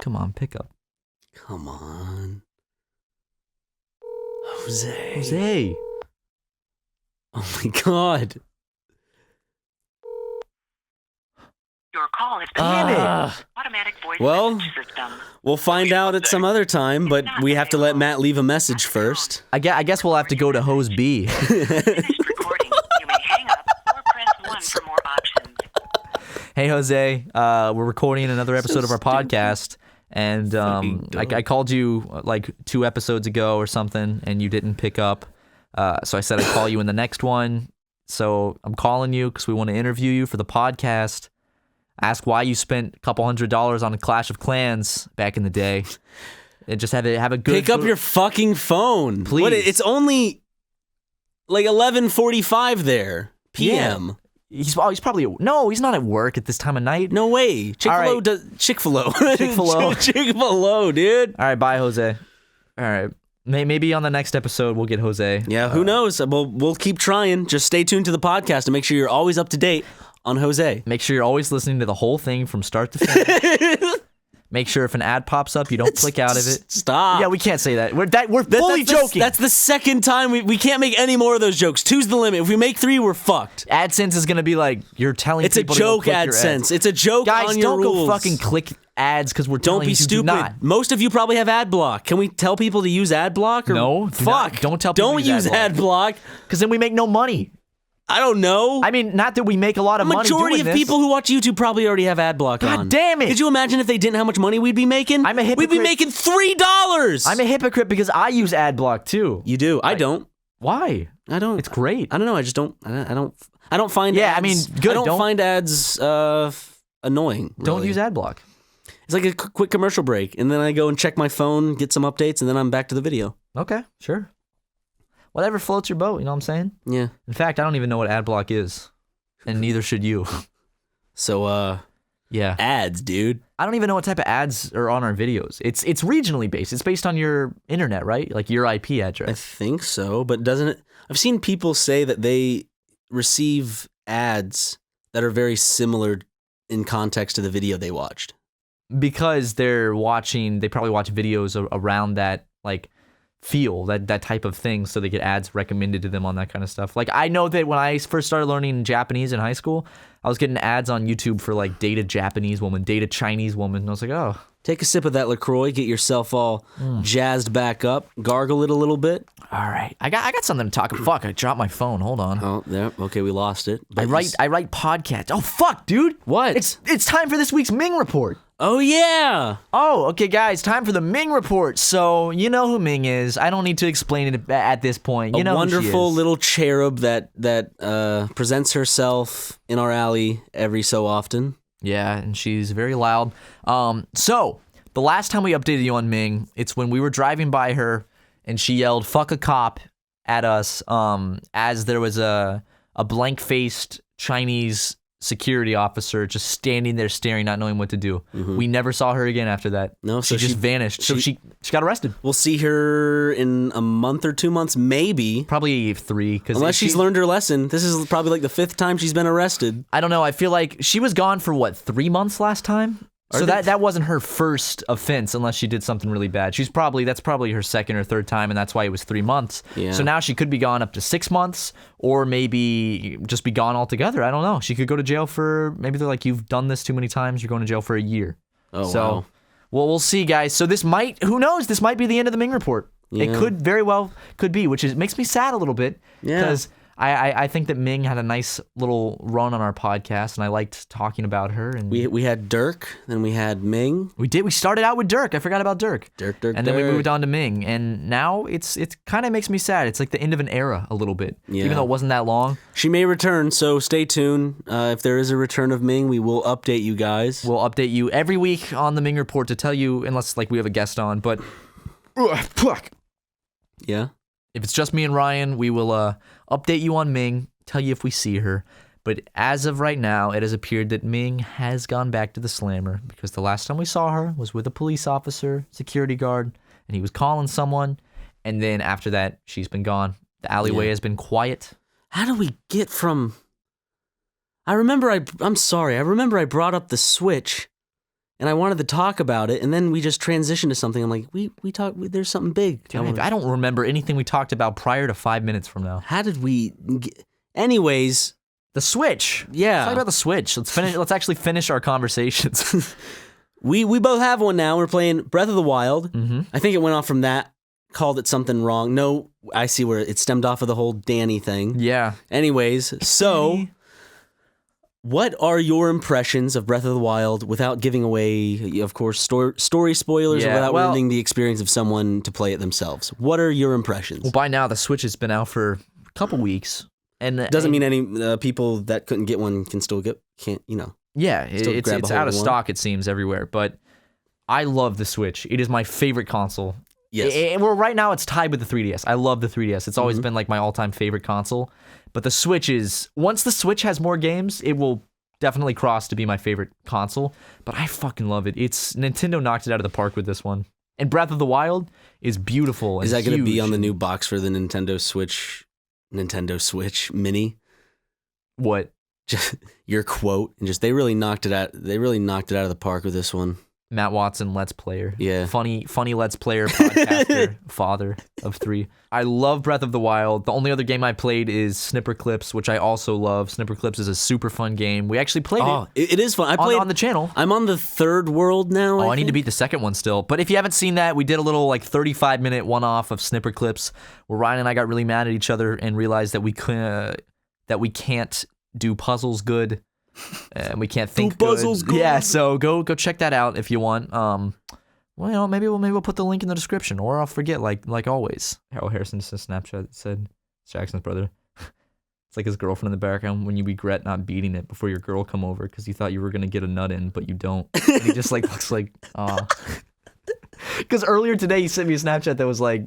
Come on, pick up. Come on. Jose. Oh my God. Your call has been automatic voice message system. We'll find out at some other time, but we have to let Matt leave a message first. I guess we'll have to go to Hose B. Finished recording. You may hang up or press 1 for more options. Hey, Jose. We're recording another episode of our podcast, and I called you like 2 episodes ago or something, and you didn't pick up. So I said I'd call you in the next one. So I'm calling you because we want to interview you for the podcast. Ask why you spent $200 on a Clash of Clans back in the day, and just have a good. Pick up your fucking phone, please. It's only like 11:45 there p.m. Yeah. He's probably he's not at work at this time of night. No way. Chick-fil-A, dude. All right, bye, Jose. All right. Maybe on the next episode we'll get Jose. Yeah, who knows? We'll keep trying. Just stay tuned to the podcast and make sure you're always up to date on Jose. Make sure you're always listening to the whole thing from start to finish. Make sure if an ad pops up, you don't click out of it. Stop. Yeah, we can't say that. We're fully joking. That's the second time we can't make any more of those jokes. 2's the limit. If we make 3, we're fucked. AdSense is gonna be like you're telling people. It's a joke, AdSense. It's a joke on your rules. Guys, don't go fucking click ads because we're telling you to do not. Most of you probably have ad block. Can we tell people to use ad block? Or no. Fuck. Don't tell people to use ad block. Because then we make no money. I don't know. I mean, not that we make a lot of money doing this. Majority of people who watch YouTube probably already have ad block on. God damn it. Could you imagine if they didn't how much money we'd be making? I'm a hypocrite. We'd be making $3. I'm a hypocrite because I use ad block too. You do. I don't. Why? I don't. It's great. I don't know. I just don't. I don't find. Yeah, ads, I mean, good. I don't find ads annoying. Really. Don't use ad block. It's like a quick commercial break, and then I go and check my phone, get some updates, and then I'm back to the video. Okay, sure. Whatever floats your boat, you know what I'm saying? Yeah. In fact, I don't even know what ad block is, and neither should you. So, yeah. Ads, dude. I don't even know what type of ads are on our videos. It's regionally based. It's based on your internet, right? Like your IP address. I think so, but doesn't it? I've seen people say that they receive ads that are very similar in context to the video they watched. Because they probably watch videos around that, like, feel, that type of thing, so they get ads recommended to them on that kind of stuff. Like, I know that when I first started learning Japanese in high school, I was getting ads on YouTube for, like, date a Japanese woman, date a Chinese woman, and I was like, oh. Take a sip of that LaCroix, get yourself all jazzed back up, gargle it a little bit. All right. I got something to talk about. Fuck, I dropped my phone. Hold on. Oh, there. Okay, we lost it. I write podcasts. Oh, fuck, dude. What? It's time for this week's Ming Report. Oh, yeah. Oh, okay, guys, time for the Ming Report. So, you know who Ming is. I don't need to explain it at this point. You know who she is. A wonderful little cherub that presents herself in our alley every so often. Yeah, and she's very loud. So, the last time we updated you on Ming, it's when we were driving by her, and she yelled, "Fuck a cop," at us, as there was a blank-faced Chinese security officer just standing there staring, not knowing what to do. Mm-hmm. We never saw her again after that. No, she just vanished. So she got arrested. We'll see her in a month or 2 months, maybe. Probably 3. Unless she's learned her lesson. This is probably like the 5th time she's been arrested. I don't know. I feel like she was gone for, 3 months last time? So that wasn't her first offense, unless she did something really bad. That's probably her 2nd or 3rd time, and that's why it was 3 months. Yeah. So now she could be gone up to 6 months, or maybe just be gone altogether. I don't know. She could go to jail for, maybe they're like, you've done this too many times, you're going to jail for a year. Oh, so, wow. Well, we'll see, guys. So this might, who knows? This might be the end of the Ming Report. Yeah. It could very well be, which makes me sad a little bit, because I think that Ming had a nice little run on our podcast, and I liked talking about her. And we had Dirk, then we had Ming. We started out with Dirk. I forgot about Dirk. Dirk. And then we moved on to Ming, and now it kind of makes me sad. It's like the end of an era a little bit, even though it wasn't that long. She may return, so stay tuned. If there is a return of Ming, we will update you guys. We'll update you every week on the Ming Report to tell you, unless like we have a guest on. But yeah. If it's just me and Ryan, we will update you on Ming, tell you if we see her. But as of right now, it has appeared that Ming has gone back to the Slammer because the last time we saw her was with a police officer, security guard, and he was calling someone. And then after that, she's been gone. The alleyway has been quiet. How do we get from... I'm sorry. I remember I brought up the Switch, and I wanted to talk about it, and then we just transitioned to something. I'm like, there's something big. Dude, I don't remember anything we talked about prior to 5 minutes from now. How did we... Anyways... The Switch. Yeah. Let's talk about the Switch. Let's actually finish our conversations. We both have one now. We're playing Breath of the Wild. Mm-hmm. I think it went off from that. Called it something wrong. No, I see where it stemmed off of the whole Danny thing. Yeah. Anyways, so... What are your impressions of Breath of the Wild without giving away, of course, story spoilers or without ruining the experience of someone to play it themselves? What are your impressions? Well, by now, the Switch has been out for a couple weeks. And doesn't mean any people that couldn't get one can still can't. Yeah, it's out of stock, it seems, everywhere. But I love the Switch. It is my favorite console. Yes. Well, right now, it's tied with the 3DS. I love the 3DS. It's always been like my all-time favorite console. But the Switch is... Once the Switch has more games, it will definitely cross to be my favorite console. But I fucking love it. Nintendo knocked it out of the park with this one. And Breath of the Wild is beautiful and Is that going to be on the huge. new box for the Nintendo Switch Mini? What? Just your quote, and just they really knocked it out of the park with this one. Matt Watson, Let's Player. Yeah. Funny Let's Player podcaster, father of 3. I love Breath of the Wild. The only other game I played is Snipper Clips, which I also love. Snipper Clips is a super fun game. We actually played it is fun. I played on the channel. I'm on the third world now. I need to beat the second one still. But if you haven't seen that, we did a little 35-minute one-off of Snipper Clips where Ryan and I got really mad at each other and realized that we can't do puzzles good. And we can't think puzzles good. Yeah, so go check that out if you want. Maybe we'll put the link in the description, or I'll forget like always. Harold Harrison just a Snapchat said it's Jackson's brother. It's like his girlfriend in the background when you regret not beating it before your girl come over because you thought you were gonna get a nut in, but you don't. And he just looks like Because earlier today he sent me a Snapchat that was like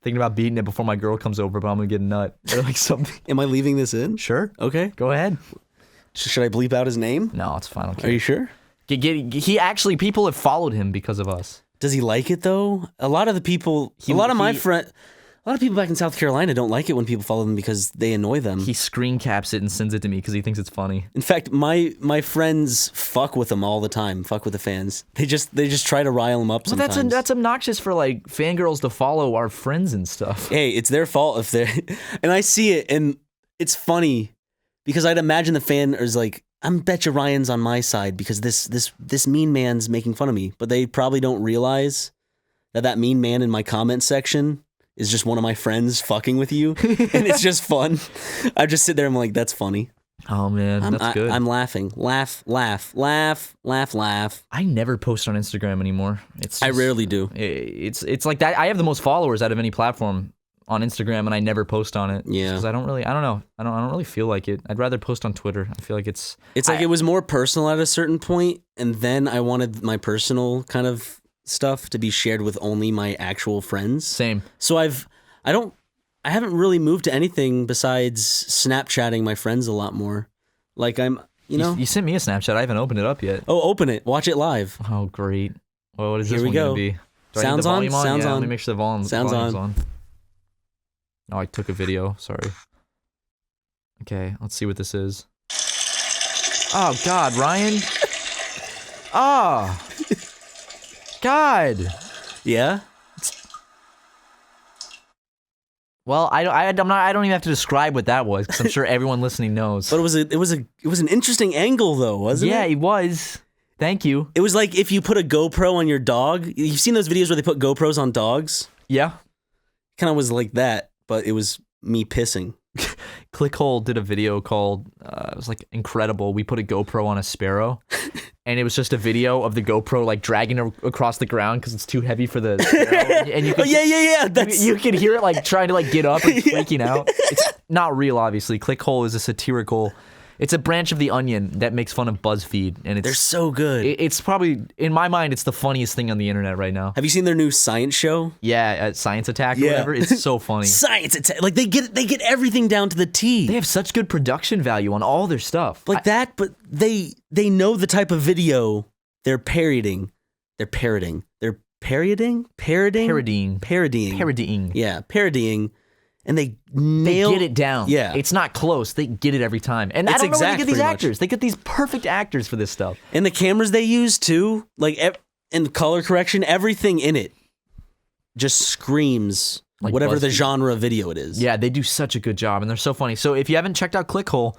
thinking about beating it before my girl comes over, but I'm gonna get a nut or something. Am I leaving this in? Sure. Okay. Go ahead. Should I bleep out his name? No, it's fine. Okay. Are you sure? He actually, people have followed him because of us. Does he like it though? A lot of people back in South Carolina don't like it when people follow them because they annoy them. He screen caps it and sends it to me because he thinks it's funny. In fact, my friends fuck with them all the time. Fuck with the fans. They just try to rile them up sometimes. Well, that's obnoxious for fangirls to follow our friends and stuff. Hey, it's their fault if they're... And I see it, and it's funny because I'd imagine the fan is like, I bet you Ryan's on my side because this mean man's making fun of me. But they probably don't realize that mean man in my comment section is just one of my friends fucking with you. And it's just fun. I just sit there and I'm like, that's funny. Oh, man, that's good. I'm laughing. Laugh. I never post on Instagram anymore. I rarely do. It's like that. I have the most followers out of any platform on Instagram, and I never post on it. Yeah, because I don't really feel like it. I'd rather post on Twitter. I feel like it was more personal at a certain point, and then I wanted my personal kind of stuff to be shared with only my actual friends. Same. So I haven't really moved to anything besides Snapchatting my friends a lot more. Like you sent me a Snapchat. I haven't opened it up yet. Oh, open it. Watch it live. Oh, great. Well, what is Here this we one go. gonna be? Sounds on. Sounds on. Let me make sure the volume's on. Oh, I took a video. Sorry. Okay, let's see what this is. Oh, God, Ryan. Oh. God. Yeah? Well, I don't even have to describe what that was because I'm sure everyone listening knows. But it was an interesting angle though, wasn't it? Yeah, it was. Thank you. It was like if you put a GoPro on your dog. You've seen those videos where they put GoPros on dogs? Yeah. Kind of was like that, but it was me pissing. Clickhole did a video called, it was like incredible. We put a GoPro on a sparrow, and it was just a video of the GoPro like dragging across the ground because it's too heavy for the sparrow. And you could, you can hear it like trying to like get up and freaking out. It's not real, obviously. Clickhole is a satirical. It's a branch of The Onion that makes fun of BuzzFeed, and they're so good. It's probably, in my mind, it's the funniest thing on the internet right now. Have you seen their new science show? Yeah, Science Attack or whatever. It's so funny. Science Attack, like they get everything down to the T. They have such good production value on all their stuff. But they know the type of video they're parodying. They're parodying. Parodying. Yeah, parodying. And they get it down. Yeah. It's not close. They get it every time. And I don't know where they get these actors. They get these perfect actors for this stuff. And the cameras they use, too, like, and color correction, everything in it just screams like whatever the genre of video it is. Yeah, they do such a good job, and they're so funny. So if you haven't checked out Clickhole,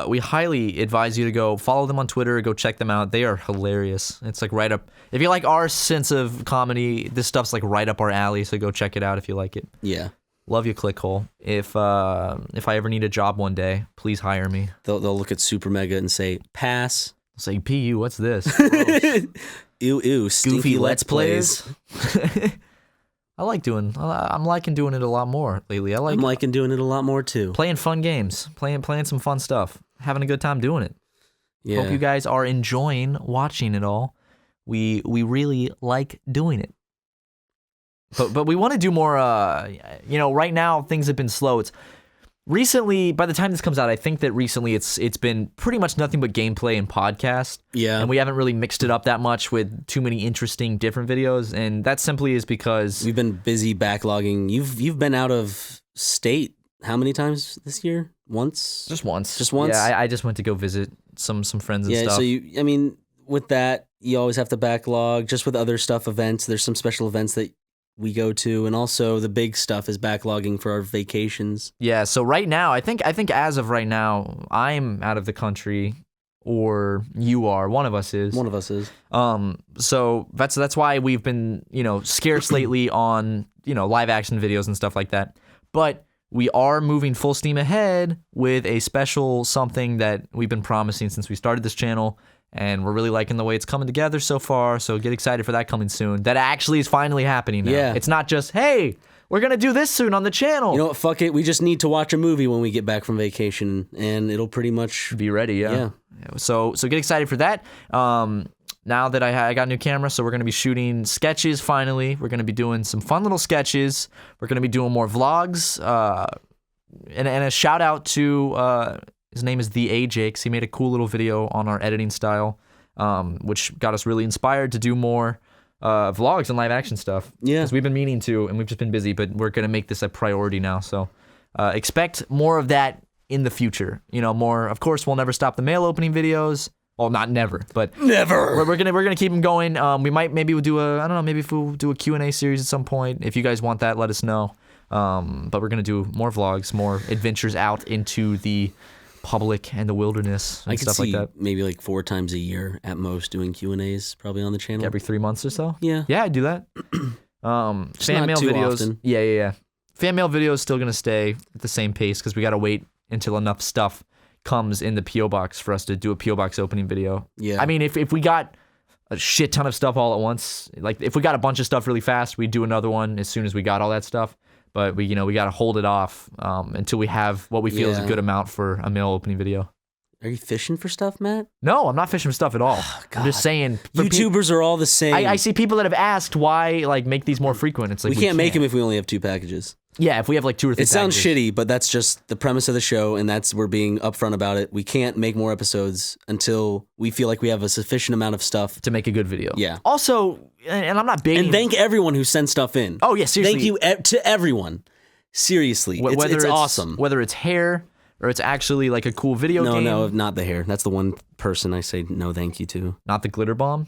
we highly advise you to go follow them on Twitter, go check them out. They are hilarious. It's like right up. If you like our sense of comedy, this stuff's like right up our alley, so go check it out if you like it. Yeah. Love you, Clickhole. If I ever need a job one day, please hire me. They'll look at SuperMega and say, pass. I'll say, PU, what's this? Ew, stinky Let's Plays. I'm liking doing it a lot more lately. I'm liking doing it a lot more too. Playing fun games, playing some fun stuff, having a good time doing it. Yeah. Hope you guys are enjoying watching it all. We really like doing it. But we want to do more, right now things have been slow. It's recently, by the time this comes out, I think that recently it's been pretty much nothing but gameplay and podcast. Yeah. And we haven't really mixed it up that much with too many interesting different videos. And that simply is because we've been busy backlogging. You've been out of state how many times this year? Once? Just once. Yeah, I just went to go visit some friends and stuff. Yeah, so with that, you always have to backlog. Just with other stuff, events, there's some special events that we go to, and also the big stuff is backlogging for our vacations. Yeah, so right now, I think as of right now, I'm out of the country, or you are. One of us is. So that's why we've been, scarce lately on, live action videos and stuff like that. But we are moving full steam ahead with a special something that we've been promising since we started this channel. And we're really liking the way it's coming together so far, so get excited for that coming soon. That actually is finally happening now. Yeah. It's not just, hey, we're going to do this soon on the channel. You know what, fuck it. We just need to watch a movie when we get back from vacation, and it'll pretty much be ready, yeah. So get excited for that. Now that I got a new camera, so we're going to be shooting sketches finally. We're going to be doing some fun little sketches. We're going to be doing more vlogs. And a shout out to... his name is The Ajax. He made a cool little video on our editing style, which got us really inspired to do more vlogs and live action stuff. Yeah. Because we've been meaning to, and we've just been busy, but we're going to make this a priority now. So expect more of that in the future. More. Of course, we'll never stop the mail opening videos. Well, not never, but never. We're gonna keep them going. Maybe we'll do maybe we'll do a Q&A series at some point. If you guys want that, let us know. But we're gonna do more vlogs, more adventures out into the public and the wilderness and stuff like that. Maybe like 4 times a year at most doing Q&As probably on the channel. Every 3 months or so? Yeah. Yeah, I'd do that. Fan mail videos. Often. Yeah. Fan mail videos still going to stay at the same pace because we got to wait until enough stuff comes in the P.O. box for us to do a P.O. box opening video. Yeah. I mean, if we got a shit ton of stuff all at once, like if we got a bunch of stuff really fast, we'd do another one as soon as we got all that stuff. But we got to hold it off until we have what we feel is a good amount for a mail opening video. Are you fishing for stuff, Matt? No, I'm not fishing for stuff at all. Oh, I'm just saying. YouTubers are all the same. I see people that have asked why make these more frequent. It's like we can't make them if we only have 2 packages. Yeah, if we have 2 or 3 packages. It sounds shitty, but that's just the premise of the show, and we're being upfront about it. We can't make more episodes until we feel like we have a sufficient amount of stuff to make a good video. Yeah. Also, and I'm not baiting. And thank everyone who sent stuff in. Oh, yeah, seriously. Thank you to everyone. Seriously. It's awesome. Whether it's hair or it's actually like a cool video game. No, not the hair. That's the one person I say no thank you to. Not the glitter bomb?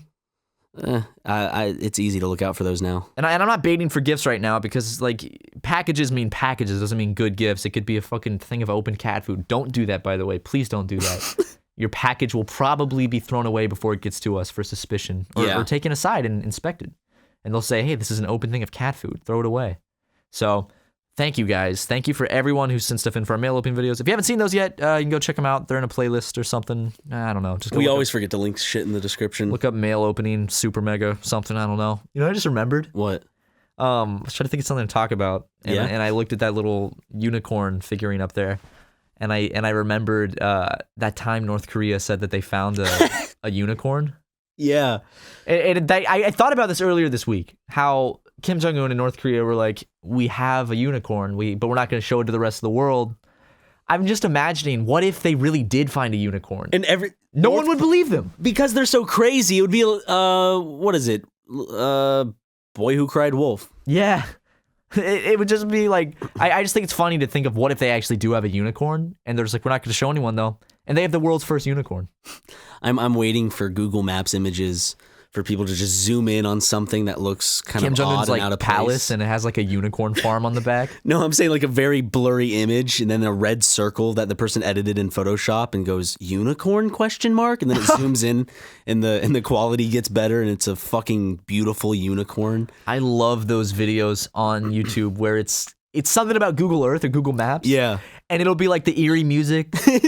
It's easy to look out for those now. And I'm not baiting for gifts right now because packages mean packages, doesn't mean good gifts. It could be a fucking thing of open cat food. Don't do that, by the way. Please don't do that. Your package will probably be thrown away before it gets to us for suspicion or taken aside and inspected. And they'll say, hey, this is an open thing of cat food. Throw it away. So thank you guys. Thank you for everyone who's sent stuff in for our mail opening videos. If you haven't seen those yet, you can go check them out. They're in a playlist or something. I don't know. We always forget to link shit in the description. Look up mail opening, SuperMega, something. I don't know. You know, I just remembered. What? I was trying to think of something to talk about, and I looked at that little unicorn figurine up there, and I remembered that time North Korea said that they found a unicorn. Yeah, I thought about this earlier this week. How Kim Jong-un and North Korea were like, we have a unicorn, but we're not going to show it to the rest of the world. I'm just imagining, what if they really did find a unicorn, and no one would believe them because they're so crazy. It would be what is it? Boy Who Cried Wolf. Yeah. It would just be like, I just think it's funny to think of what if they actually do have a unicorn, and they're just like, we're not going to show anyone though, and they have the world's first unicorn. I'm waiting for Google Maps images for people to just zoom in on something that looks kind Kim of Jong-un's odd like and out of palace, place. and it has like a unicorn farm on the back. No, I'm saying like a very blurry image, and then a red circle that the person edited in Photoshop, and goes unicorn ? And then it zooms in, and the quality gets better, and it's a fucking beautiful unicorn. I love those videos on YouTube where it's something about Google Earth or Google Maps. Yeah. And it'll be like the eerie music. Someone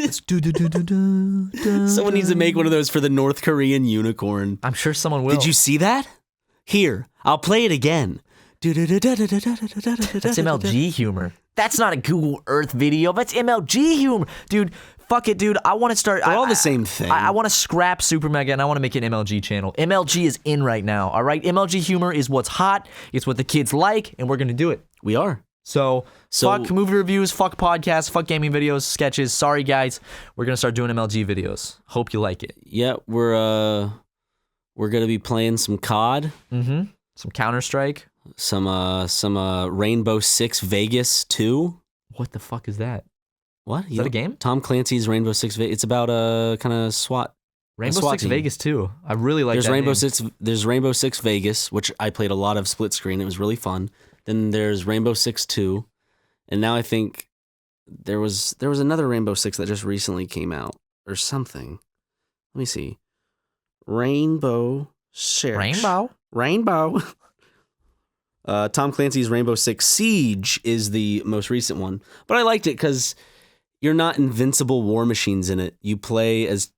needs to make one of those for the North Korean unicorn. I'm sure someone will. Did you see that? Here, I'll play it again. That's MLG humor. That's not a Google Earth video. That's MLG humor. Dude, fuck it, dude. I want to start... They're all the same thing. I want to scrap SuperMega, and I want to make an MLG channel. MLG is in right now, all right? MLG humor is what's hot. It's what the kids like, and we're going to do it. We are. So fuck movie reviews, fuck podcasts, fuck gaming videos, sketches. Sorry, guys. We're going to start doing MLG videos. Hope you like it. Yeah, we're going to be playing some COD. Mm-hmm. Some Counter-Strike. Some Rainbow Six Vegas 2. What the fuck is that? What? Is that a game? Tom Clancy's Rainbow Six Vegas. It's about a kind of SWAT. Rainbow SWAT Six team. Vegas 2. I really like that name. There's Rainbow Six Vegas, which I played a lot of split screen. It was really fun. Then there's Rainbow Six 2. And now I think there was another Rainbow Six that just recently came out or something. Let me see. Rainbow Six. Rainbow. Tom Clancy's Rainbow Six Siege is the most recent one. But I liked it because you're not invincible war machines in it. You play as,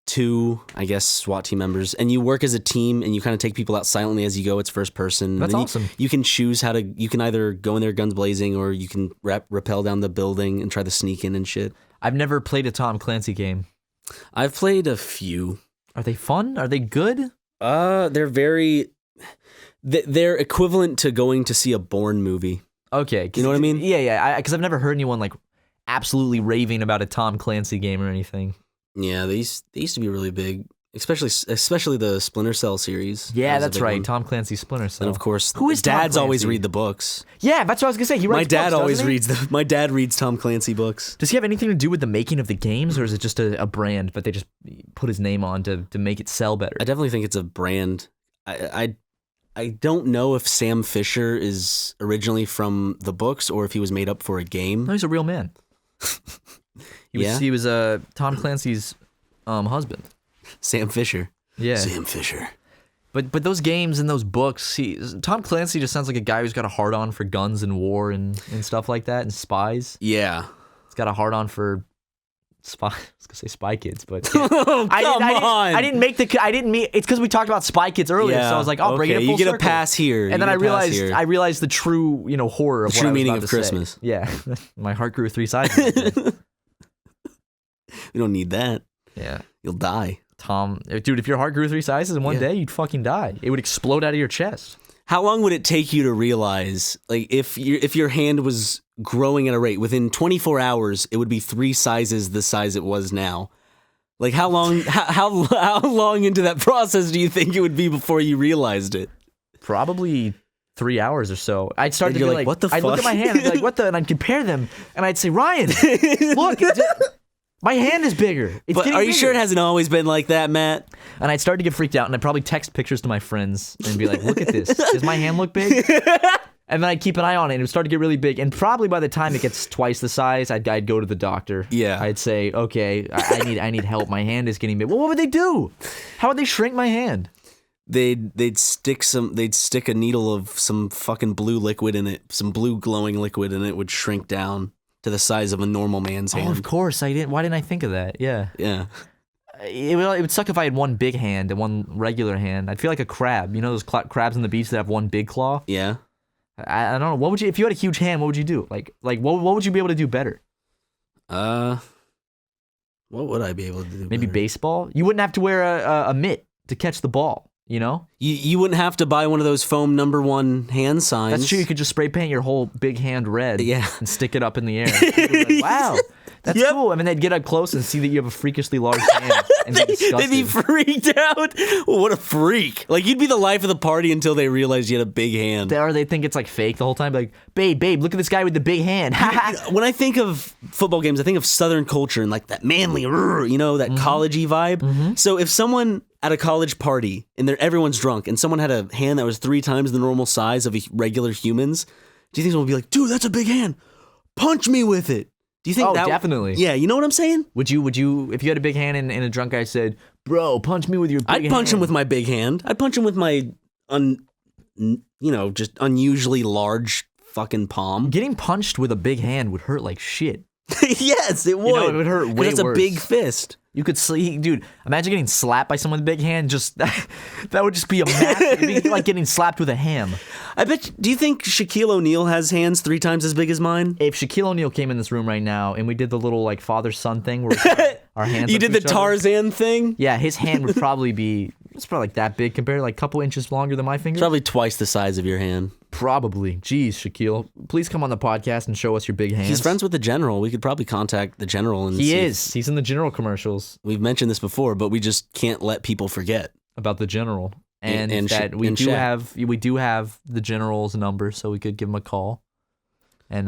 two, I guess, SWAT team members, and you work as a team, and you kind of take people out silently as you go. It's first person. That's awesome. You can choose you can either go in there guns blazing, or you can rappel down the building and try to sneak in and shit. I've never played a Tom Clancy game. I've played a few. Are they fun? Are they good? They're very... They're equivalent to going to see a Bourne movie. Okay. You know what I mean? Yeah. Because I've never heard anyone like absolutely raving about a Tom Clancy game or anything. Yeah, they used to be really big, especially the Splinter Cell series. Yeah, that's right. One. Tom Clancy's Splinter Cell. And of course, who is dads always read the books. Yeah, that's what I was gonna say. He writes books, My dad reads Tom Clancy books. Does he have anything to do with the making of the games, or is it just a brand, but they just put his name on to make it sell better? I definitely think it's a brand. I don't know if Sam Fisher is originally from the books or if he was made up for a game. No, he's a real man. He was Tom Clancy's husband. Sam Fisher. Yeah. Sam Fisher. But those games and those books, Tom Clancy just sounds like a guy who's got a hard-on for guns and war and stuff like that, and spies. Yeah. He's got a hard-on for spy. I was gonna say Spy Kids, but yeah. I didn't mean it's because we talked about Spy Kids earlier, so I was like, I'll bring it full you get circle. a pass here. And then I realized the true, horror of the what true I was meaning about of to Christmas. Say. Yeah. My heart grew 3 sizes. We don't need that. Yeah. You'll die. Tom, dude, if your heart grew 3 sizes in one day, you'd fucking die. It would explode out of your chest. How long would it take you to realize, like, if your hand was growing at a rate, within 24 hours, it would be 3 sizes the size it was now? Like, how long into that process do you think it would be before you realized it? Probably 3 hours or so. I'd start to be like, what the fuck? I'd look at my hand and be like, what the? And I'd compare them, and I'd say, Ryan, look, my hand is bigger. It's but are you sure it hasn't always been like that, Matt? And I'd start to get freaked out, and I'd probably text pictures to my friends and be like, look at this. Does my hand look big? And then I'd keep an eye on it, and it would start to get really big. And probably by the time it gets twice the size, I'd go to the doctor. Yeah. I'd say, okay, I need help. My hand is getting big. Well, what would they do? How would they shrink my hand? they'd stick a needle of some fucking blue liquid in it, some blue glowing liquid, and it would shrink down to the size of a normal man's hand. Oh, of course I didn't. Why didn't I think of that? Yeah. Yeah. It would suck if I had one big hand and one regular hand. I'd feel like a crab. You know those crabs on the beach that have one big claw? Yeah. I don't know. What would you, if you had a huge hand, what would you do? Like what would you be able to do better? What would I be able to do? Maybe better? Baseball? You wouldn't have to wear a mitt to catch the ball, you know? You wouldn't have to buy one of those foam #1 hand signs. That's true. You could just spray paint your whole big hand red and stick it up in the air. Like, wow, that's cool. I mean, they'd get up close and see that you have a freakishly large hand and be disgusted. They'd be freaked out. Well, what a freak. Like, you'd be the life of the party until they realized you had a big hand. Or they think it's like fake the whole time. Like, babe, look at this guy with the big hand. When I think of football games, I think of Southern culture and like that manly, that college-y vibe. Mm-hmm. So if someone at a college party and everyone's drunk and someone had a hand that was 3 times the normal size of a regular human's, do you think someone would be like, dude, that's a big hand. Punch me with it. Do you think that? Definitely. Yeah, you know what I'm saying? Would you, if you had a big hand and a drunk guy said, bro, punch me with your big hand? I'd punch him with my big hand. I'd punch him with my, just unusually large fucking palm. Getting punched with a big hand would hurt like shit. Yes, it would. It would hurt way worse. It's a big fist. You could sleep, dude. Imagine getting slapped by someone with a big hand. Just that would just be a massive. It'd be like getting slapped with a ham. I bet. Do you think Shaquille O'Neal has hands 3 times as big as mine? If Shaquille O'Neal came in this room right now and we did the little like father-son thing where we our hands. You did the Tarzan thing. Yeah, his hand would probably be. It's probably like that big compared to like a couple inches longer than my finger. Probably twice the size of your hand. Probably. Jeez, Shaquille. Please come on the podcast and show us your big hands. He's friends with the General. We could probably contact the General and He is. He's in the General commercials. We've mentioned this before, but we just can't let people forget about the General. And that we do have the General's number, so we could give him a call. And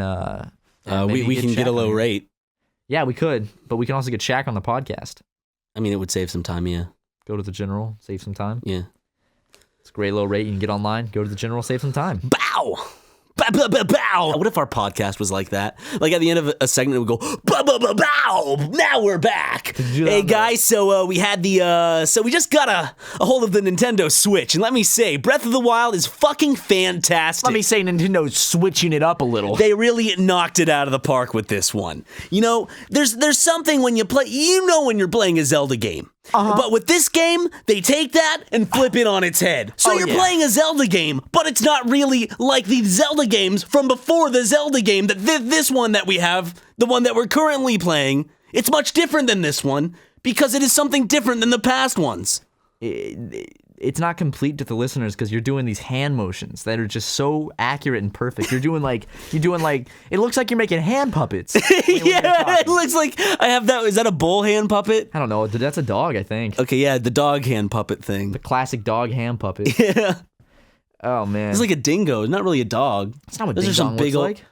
we can get a low rate. Yeah, we could, but we can also get Shaq on the podcast. I mean, it would save some time, yeah. Go to the General, save some time. Yeah. It's a great low rate. You can get online, go to the General, save some time. Bow! Bow! What if our podcast was like that? Like at the end of a segment, it would go, bow! Now we're back. Hey guys, so we had so we just got a hold of the Nintendo Switch, and let me say, Breath of the Wild is fucking fantastic. Let me say, Nintendo's switching it up a little. They really knocked it out of the park with this one. You know, there's something when you play, when you're playing a Zelda game. Uh-huh. But with this game, they take that and flip it on its head. So you're playing a Zelda game, but it's not really like the Zelda games from before the Zelda game. That this one that we have, the one that we're currently playing, it's much different than this one because it is something different than the past ones. It's not complete to the listeners because you're doing these hand motions that are just so accurate and perfect. You're doing like it looks like you're making hand puppets. Yeah, it looks like I have that. Is that a bull hand puppet? I don't know. That's a dog, I think. Okay, yeah, the dog hand puppet thing. The classic dog hand puppet. Yeah. Oh man. It's like a dingo. It's not really a dog. It's not what Ding Dong looks like.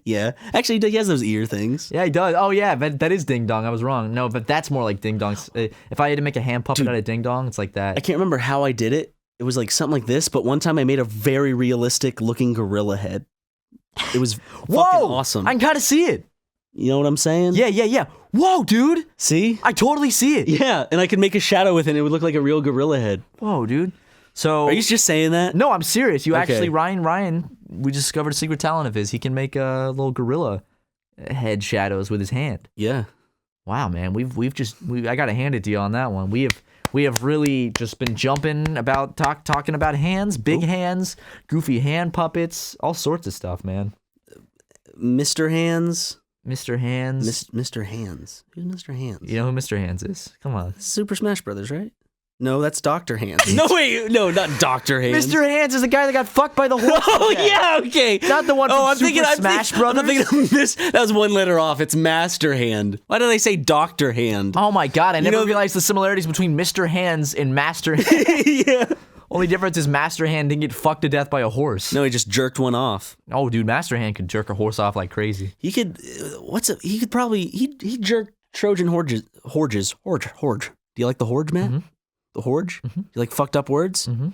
Yeah, actually, he has those ear things. Yeah, he does. Oh yeah, that is Ding Dong. I was wrong. No, but that's more like Ding Dong. If I had to make a hand puppet out of Ding Dong, it's like that. I can't remember how I did it. It was like something like this, but one time I made a very realistic looking gorilla head. It was fucking awesome. I can kind of see it. You know what I'm saying? Yeah. Whoa, dude. See? I totally see it. Yeah, and I could make a shadow with it and it would look like a real gorilla head. Whoa, dude. So are you just saying that? No, I'm serious. You actually, Ryan, we discovered a secret talent of his. He can make little gorilla head shadows with his hand. Yeah. Wow, man. I gotta hand it to you on that one. We have really just been jumping about talking about hands, big hands, goofy hand puppets, all sorts of stuff, man. Mr. Hands. Mr. Hands. Mr. Hands. Who's Mr. Hands? You know who Mr. Hands is? Come on. Super Smash Brothers, right? No, that's Dr. Hands. No, wait. No, not Dr. Hands. Mr. Hands is the guy that got fucked by the horse. Oh, yeah, okay. Not the one from Smash Brothers. I'm thinking of this. That was one letter off. It's Master Hand. Why did I say Dr. Hand? Oh, my God. I never realized the similarities between Mr. Hands and Master Hand. Yeah. Only difference is Master Hand didn't get fucked to death by a horse. No, he just jerked one off. Oh, dude, Master Hand could jerk a horse off like crazy. He could, he jerked Trojan horges. Horge. Do you like the horge, Matt? Mm-hmm. The horge? Mm-hmm. You like fucked up words? Mm-hmm.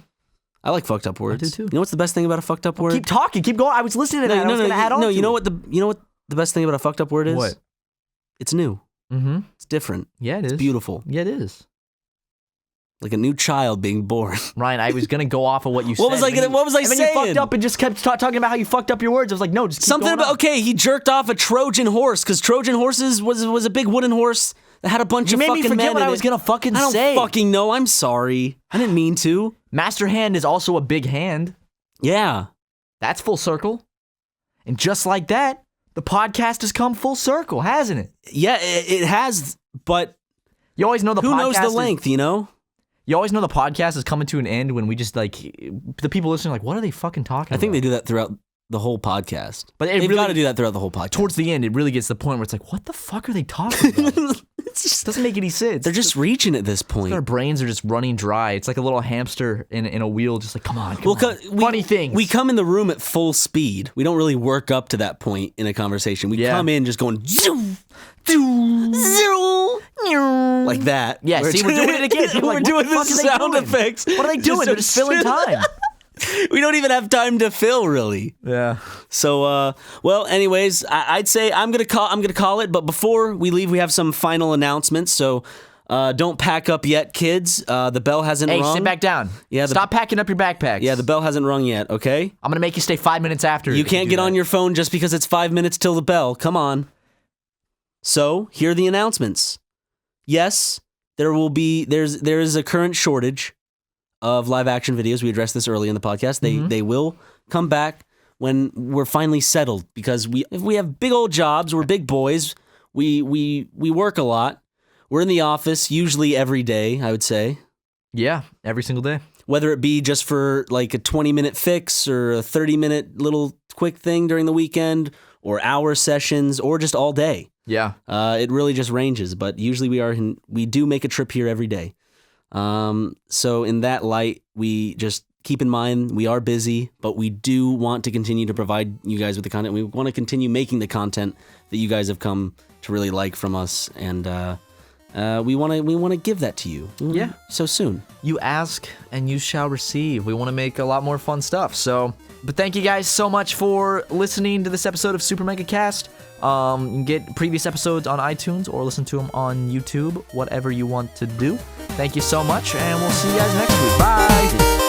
I like fucked up words. I do too. You know what's the best thing about a fucked up word? Keep talking, keep going. I was listening to that. I was gonna add on to you know what the best thing about a fucked up word is? What? It's new. Mm-hmm. It's different. Yeah, it is. It's beautiful. Yeah, it is. Like a new child being born. Ryan, I was gonna go off of what you said. What was I saying? And then you fucked up and just kept talking about how you fucked up your words. I was like, no, just keep something going about on. Okay. He jerked off a Trojan horse because Trojan horses was a big wooden horse that had a bunch of fucking men. You made me forget what I was gonna fucking say. I don't fucking know. I'm sorry. I didn't mean to. Master hand is also a big hand. Yeah, that's full circle. And just like that, the podcast has come full circle, hasn't it? Yeah, it has. But you always know the podcast. Who knows the length? You know. You always know the podcast is coming to an end when we just like the people listening are like, what are they fucking talking about? I think they do that throughout the whole podcast. But they've got to do that throughout the whole podcast. Towards the end, it really gets to the point where it's like, what the fuck are they talking about? It just doesn't make any sense. They're just reaching at this point. Our brains are just running dry. It's like a little hamster in a wheel, just like, come on. Funny things. We come in the room at full speed. We don't really work up to that point in a conversation. We come in just going zoom, zoom, zoom, like that. Yeah, we're doing it again. We're doing the sound effects. What are they doing? They're just filling time. We don't even have time to fill, really. Yeah. So, well, anyways, I'd say I'm gonna call it. But before we leave, we have some final announcements. So, don't pack up yet, kids. The bell hasn't rung. Hey, sit back down. Yeah. Stop packing up your backpacks. Yeah, the bell hasn't rung yet. Okay. I'm gonna make you stay 5 minutes after. You can't get on your phone just because it's 5 minutes till the bell. Come on. So here are the announcements. Yes, there is a current shortage of live action videos. We addressed this early in the podcast. They will come back when we're finally settled, because if we have big old jobs, we're big boys. We work a lot. We're in the office usually every day, I would say. Yeah, every single day. Whether it be just for like a 20-minute fix or a 30-minute little quick thing during the weekend, or hour sessions, or just all day. Yeah. It really just ranges, but usually we do make a trip here every day. So in that light, we just keep in mind we are busy, but we do want to continue to provide you guys with the content. We want to continue making the content that you guys have come to really like from us, and we want to give that to you. Yeah. So soon. You ask and you shall receive. We want to make a lot more fun stuff. So, but thank you guys so much for listening to this episode of SuperMegaCast. You can get previous episodes on iTunes or listen to them on YouTube, whatever you want to do. Thank you so much, and we'll see you guys next week. Bye!